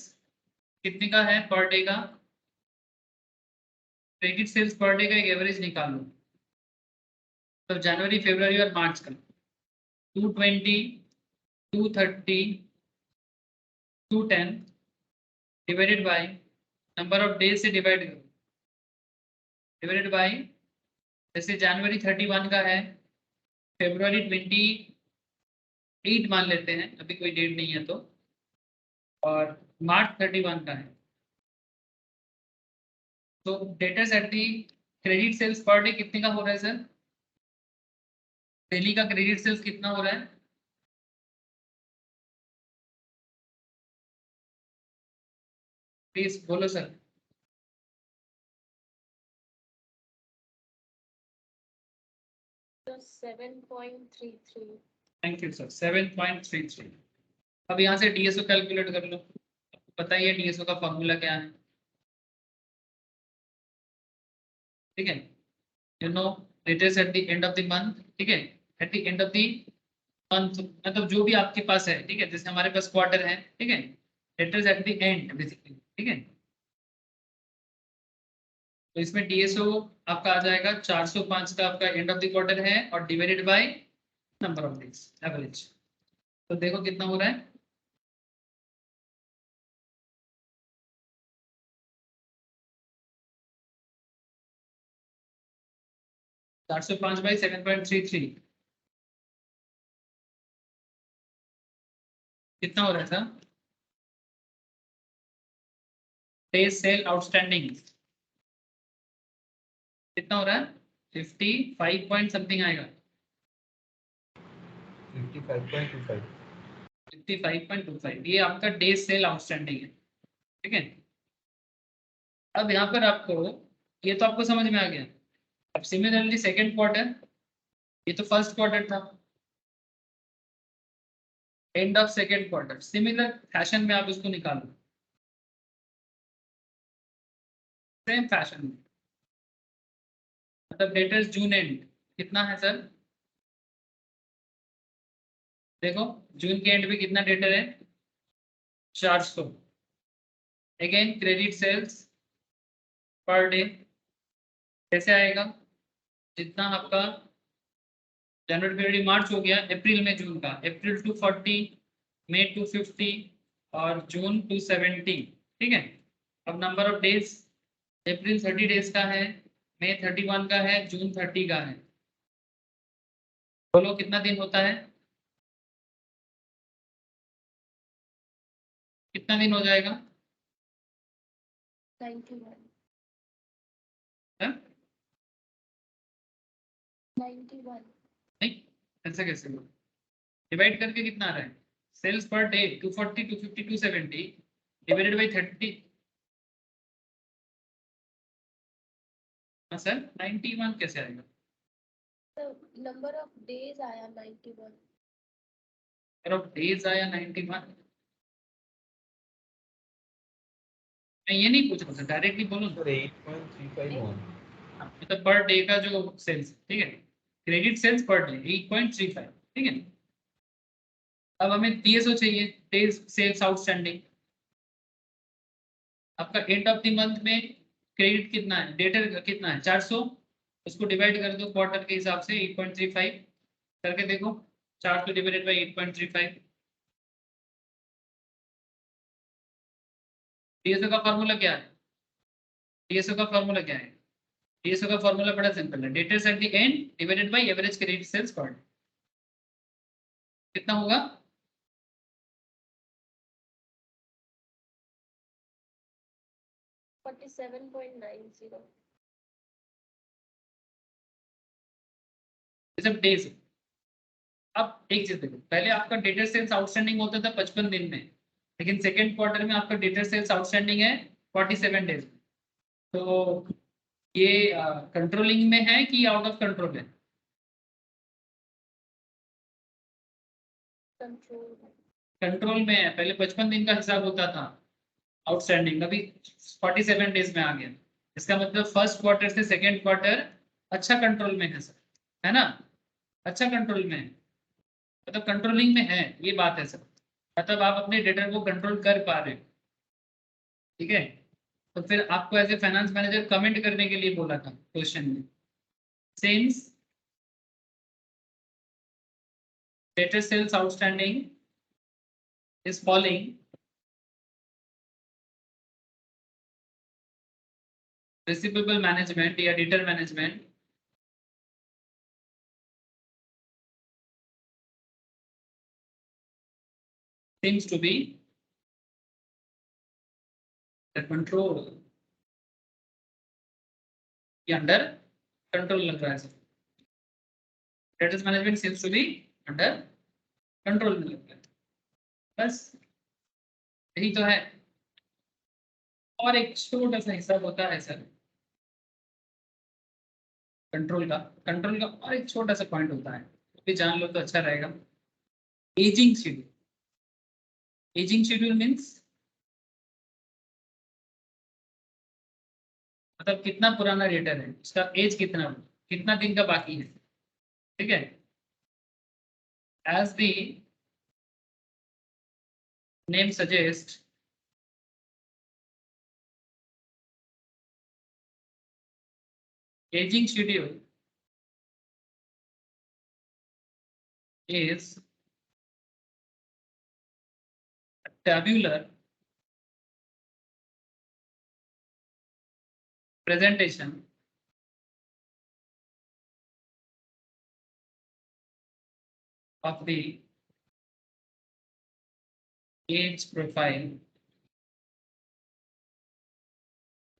कितने का है पर डे का? क्रेडिट सेल्स पर डे का एक एवरेज निकालो, तो जनवरी फरवरी और मार्च का 220, 230, 210, divided by number of days से डिवाइड करो, डिवाइडेड बाय जैसे जनवरी 31 का है, फरवरी 28 मान लेते हैं, अभी कोई डेट नहीं है तो, और मार्च 31 का है। तो debtors at the credit sales per day कितने का हो रहा है सर? डेली का क्रेडिट सेल्स कितना हो रहा है? प्लीज बोलो सर। 7.33। Thank you sir, 7.33। अब यहाँ से डीएसओ कैलकुलेट कर लो, बताइए डीएसओ का फॉर्मूला क्या है? ठीक है, you know debtors at the end of the month, ठीक है, at the end of the month मतलब जो भी आपके पास है, ठीक है, जैसे हमारे पास क्वार्टर है, ठीक है, debtors at the and basically, ठीक है। तो इसमें डीएसओ आपका आ जाएगा 405 का आपका एंड ऑफ द क्वार्टर है, और divided by number of days average. तो देखो कितना हो रहा है, चार सौ पांच बाई 7.33 कितना हो रहा है सर? डेज सेल आउटस्टैंडिंग कितना हो रहा है? 55 पॉइंट समथिंग आएगा, 55.25। 55.25 ये आपका डेज सेल आउटस्टैंडिंग है, ठीक है। अब यहाँ पर आपको, ये तो आपको समझ में आ गया। अब सिमिलरली सेकेंड क्वार्टर, ये तो फर्स्ट क्वार्टर था, end of second quarter, similar fashion में आप इसको निकालो, सेम फैशन में। मतलब डेटर्स जून एंड कितना है सर? देखो जून के एंड पे कितना डेटर है? 400। Again credit sales per day कैसे आएगा? जितना आपका जनवरी फरवरी मार्च हो गया, अप्रैल में जून का, अप्रैल 240, मई 250 और जून 270, ठीक है। अब number of days, April 30 days का है, मई 31 का है, जून 30 का है। बोलो कितना दिन होता है? कितना दिन हो जाएगा? 91। है? 91। नहीं, ऐसा कैसे? डिवाइड करके कितना आ रहा है? Sales per day 240, 250, 270 divided by 30। हाँ सर, 91 कैसे आएगा? तो नंबर ऑफ डेज आया 91। नंबर ऑफ डेज आया 91। मैं ये नहीं पूछ रहा था, डायरेक्टली बोलो ना। सर 8.351। मतलब पर डे का जो सेल्स, ठीक है, क्रेडिट सेल्स पर डे 8.35, ठीक है। अब हमें डीएसओ चाहिए, डेज सेल्स आउटस्टैंडिंग। आपका एंड ऑफ द मंथ में क्रेडिट कितना है, डेटर कितना है? 400। उसको डिवाइड कर दो क्वार्टर के हिसाब से, 8.35 करके देखो, 400 डिवाइडेड बाई 8.35। डीएसओ का फॉर्मूला क्या है? डीएसओ का फॉर्मूला क्या है? डीएसओ का फॉर्मूला बड़ा सिंपल है, debtors at the end divided by average credit sales per day. कितना होगा? 47.90। ये सब डेज। अब एक चीज देखो, पहले आपका डेटर सेल्स आउटस्टैंडिंग होता था 55 दिन में, लेकिन सेकेंड क्वार्टर में आपका डेटर सेल्स आउटस्टैंडिंग है 47 डेज में। तो ये कंट्रोलिंग में है कि आउट ऑफ कंट्रोल है? कंट्रोल। कंट्रोल में है। पहले 55 दिन का हिसाब होता था आउटस्टैंडिंग, अभी 47 डेज में आ गया। इसका मतलब फर्स्ट क्वार्टर से सेकेंड क्वार्टर अच्छा कंट्रोल में है सर, है ना? अच्छा कंट्रोल में है, मतलब कंट्रोलिंग में है, ये बात है सर। मतलब आप अपने डेटा को कंट्रोल कर पा रहे हो, ठीक है। तो फिर आपको as a finance manager comment करने के लिए बोला था क्वेश्चन में, since debtor sales outstanding is falling receivable management या debtor management seems to be the control या अंडर कंट्रोल लग रहा है। Data management seems to be under control में लग रहा है, बस यही तो है। और एक छोटा सा हिस्सा होता है सर कंट्रोल का और एक छोटा सा पॉइंट होता है, वो भी जान लो तो अच्छा रहेगा। एजिंग शेड्यूल मीन्स मतलब कितना पुराना डेटर है, उसका एज कितना दिन का बाकी है, ठीक है। As the name suggest, aging schedule is a tabular presentation of the age profile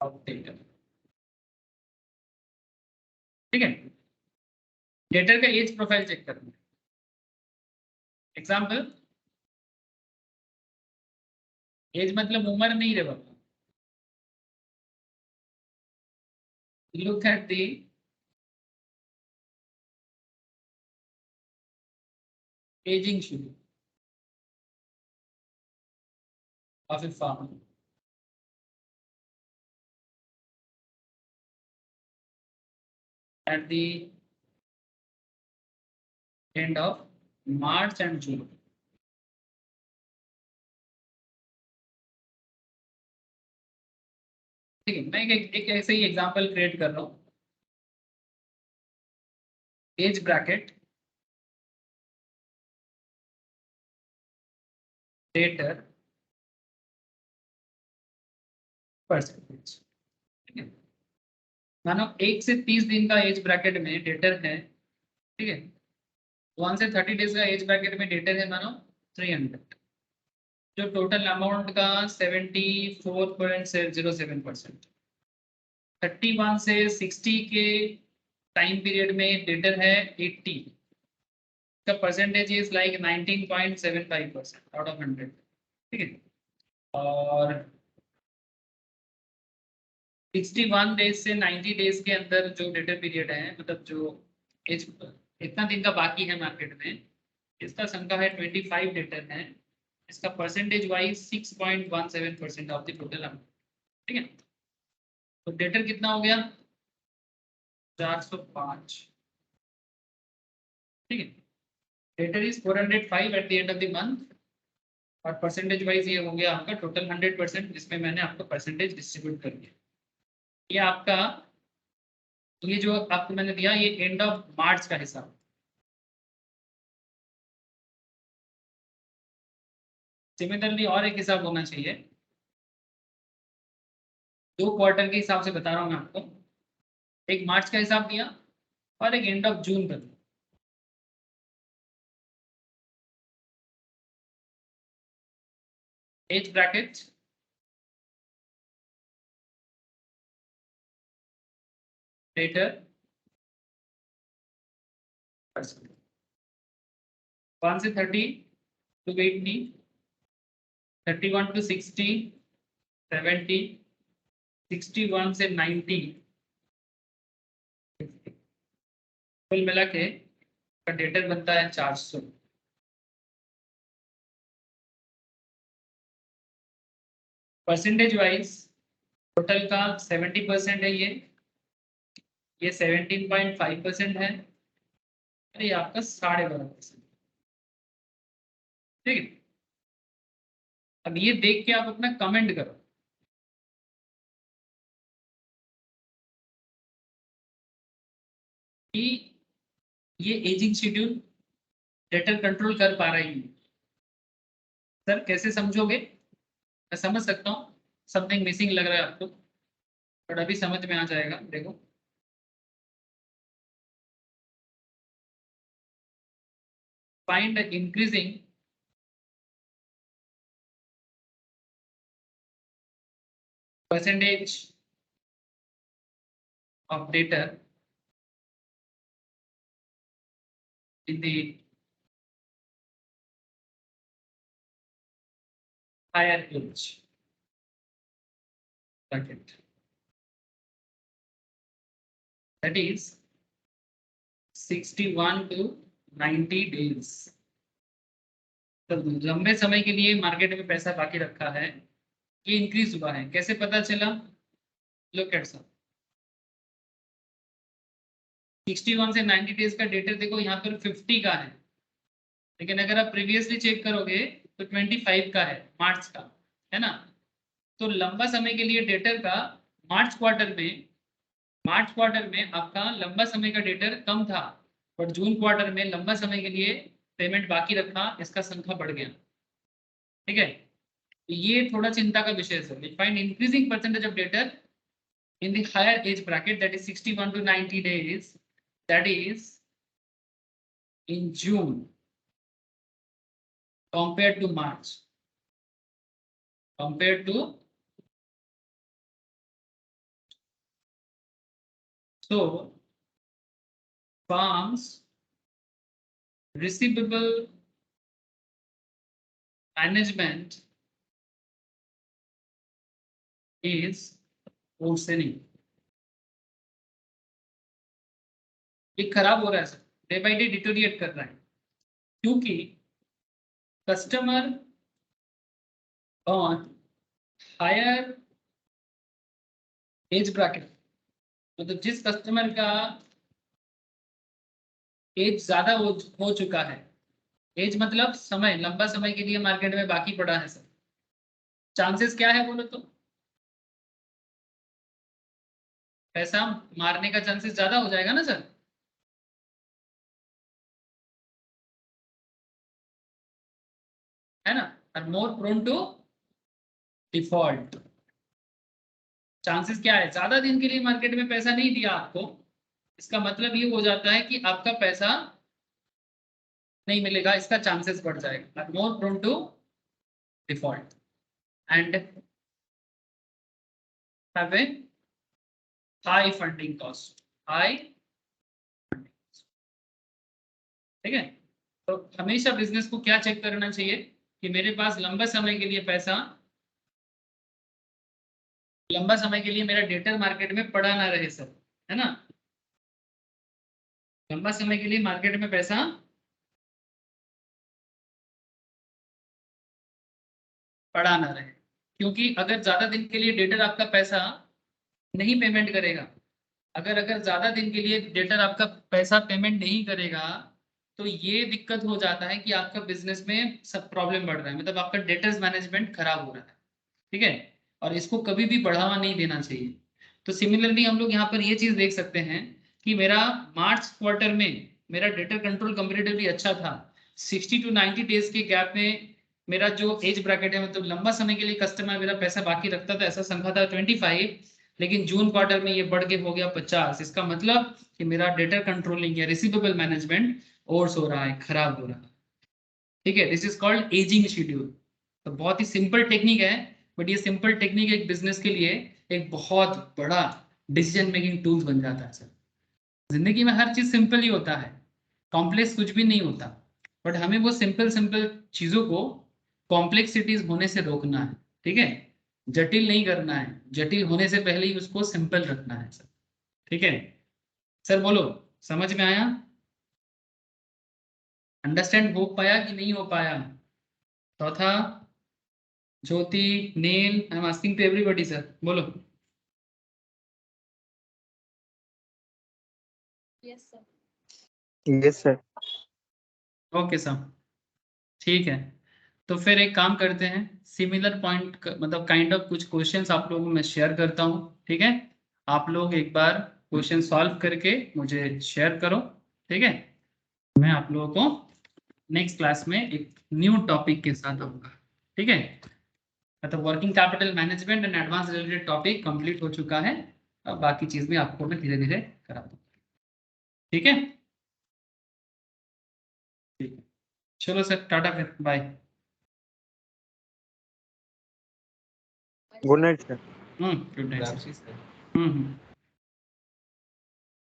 of data, ठीक है। डेटा का एज प्रोफाइल चेक करना। एग्जाम्पल, एज मतलब उम्र नहीं रे बाबा, look at the aging schedule of a farmer at the end of March and June। ठीक है, मैं एक ऐसे ही एग्जांपल क्रिएट कर रहा हूँ। एज ब्रैकेट डेटर परसेंटेज, ठीक है। मानो 1 से 30 दिन का एज ब्रैकेट में डेटर है, ठीक है। 1 से 30 डेज का एज ब्रैकेट में डेटर है मानो 300, जो टोटल अमाउंट का 74.07%। 31 से 60 के टाइम पीरियड में डेटर है 80, का percentage is like 19.75% out of 100, ठीक है। और 61 डेज से 90 डेज के अंदर जो डेटर पीरियड है, मतलब जो एज इतना दिन का बाकी है मार्केट में, इसका संख्या है 25 डेटर है, इसका percentage wise 6.17% of the total amount, ठीक है। तो डेटर कितना हो गया 405, ठीक है। Debtor is 405 eight the end of the month, और परसेंटेज वाइज ये हो गया आपका टोटल 100%, जिसमें मैंने आपको परसेंटेज डिस्ट्रीब्यूट कर दिया। ये आपका, ये जो आपको मैंने दिया ये एंड ऑफ मार्च का हिसाब। सिमिलरली और एक हिसाब होना चाहिए, 2 क्वार्टर के हिसाब से बता रहा हूँ मैं आपको। एक मार्च का हिसाब दिया और एक एंड ऑफ जून का दिया। एज ब्रैकेट डेटर 1 से 30 to 80, 31 to 60, 70, 61 से 90, कुल मिला के डेटर बनता है 400। परसेंटेज वाइज टोटल का 70% है, ये 17.5% है, और ये आपका 12.5%, ठीक है। अब ये देख के आप अपना कमेंट करो कि ये एजिंग शेड्यूल डेटर कंट्रोल कर पा रही है। सर कैसे समझोगे? मैं समझ सकता हूँ समथिंग मिसिंग लग रहा है आपको, बट अभी समझ में आ जाएगा। देखो find increasing percentage of data in the higher age bracket, that is 61 to 90 days। तो लंबे समय के लिए मार्केट में पैसा बाकी रखा है, ये इंक्रीज हुआ है। कैसे पता चला? लुक एट सम 61 से 90 डेज का डेटा देखो, यहाँ पर 50 का है, लेकिन अगर आप प्रीवियसली चेक करोगे तो 25 का है, मार्च का, है ना। तो लंबा समय के लिए डेटर का मार्च क्वार्टर में आपका लंबा समय का डेटर कम था, बट जून क्वार्टर में लंबा समय के लिए पेमेंट बाकी रखा, इसका संख्या बढ़ गया। ठीक है, ये थोड़ा चिंता का विषय है। We find increasing percentage of debtor in the higher age bracket, that is 61 to 90 days, that is in June compared to March, so firms receivable management is worsening। ये खराब हो रहा है sir, day by day deteriorate कर रहा है, क्योंकि customer on higher age bracket, मतलब जिस कस्टमर का एज ज्यादा हो चुका है, एज मतलब समय, लंबा समय के लिए मार्केट में बाकी पड़ा है सर, चांसेस क्या है बोलो तो? पैसा मारने का चांसेस ज्यादा हो जाएगा ना सर। है ना, और more prone to default. Chances क्या है? ज्यादा दिन के लिए मार्केट में पैसा नहीं दिया आपको, इसका मतलब ये हो जाता है कि आपका पैसा नहीं मिलेगा, इसका चांसेस बढ़ जाएगा, और more prone to default and have a high funding cost, high. ठीक है, तो हमेशा बिजनेस को क्या चेक करना चाहिए कि मेरे पास लंबा समय के लिए पैसा, लंबा समय के लिए मेरा डेटर मार्केट में पड़ा ना रहे सर, है ना। लंबा समय के लिए मार्केट में पैसा पड़ा ना रहे, क्योंकि अगर ज्यादा दिन के लिए डेटर आपका पैसा नहीं पेमेंट करेगा, अगर ज्यादा दिन के लिए डेटर आपका पैसा पेमेंट नहीं करेगा, तो ये दिक्कत हो जाता है कि आपका बिजनेस में सब प्रॉब्लम बढ़ रहा है, मतलब आपका डेटर्स मैनेजमेंट खराब हो रहा है। ठीक है, और इसको कभी भी बढ़ावा नहीं देना चाहिए। तो सिमिलरली हम लोग यहाँ पर ये चीज देख सकते हैं कि मेरा मार्च क्वार्टर में मेरा डेटर कंट्रोल कंपेरेटिवली अच्छा था, 60 टू 90 डेज के गैप में मेरा जो एज ब्रैकेट है, मतलब लंबा समय के लिए कस्टमर मेरा पैसा बाकी रखता था, ऐसा संख्या था 25, लेकिन जून क्वार्टर में ये बढ़ के हो गया 50। इसका मतलब कि मेरा डेटर कंट्रोलिंग या रिसीवेबल मैनेजमेंट ओवर्स हो रहा है, खराब हो रहा है। ठीक है, this is called ageing schedule. तो बहुत ही सिंपल टेक्निक है, बट ये सिंपल टेक्निक एक बिजनेस के लिए एक बहुत बड़ा डिसीजन मेकिंग टूल्स बन जाता है सर। जिंदगी में हर चीज सिंपल ही होता है, कॉम्प्लेक्स कुछ भी नहीं होता, बट हमें वो सिंपल सिंपल चीजों को कॉम्प्लेक्सिटीज होने से रोकना है। ठीक है, जटिल नहीं करना है, जटिल होने से पहले ही उसको सिंपल रखना है सर। ठीक है सर, बोलो समझ में आया? अंडरस्टैंड हो पाया कि नहीं हो पाया? चौथा Jyoti, Neel, I am asking to everybody sir, बोलो। Yes sir. Yes sir. Okay sir, ठीक है। तो फिर एक काम करते हैं, सिमिलर पॉइंट मतलब काइंड ऑफ कुछ क्वेश्चंस आप लोगों को मैं शेयर करता हूँ। ठीक है, आप लोग एक बार क्वेश्चन सॉल्व करके मुझे शेयर करो। ठीक है, मैं आप लोगों को नेक्स्ट क्लास में एक न्यू टॉपिक के साथ आऊंगा। ठीक है, मतलब working capital management and advance related topic complete हो चुका है। अब बाकी चीज में आपको मैं धीरे धीरे करा दूँ। ठीक है, ठीक है, चलो सर, टाटा फिर, bye. Good night sir. Good night Ramshi sir. Sir.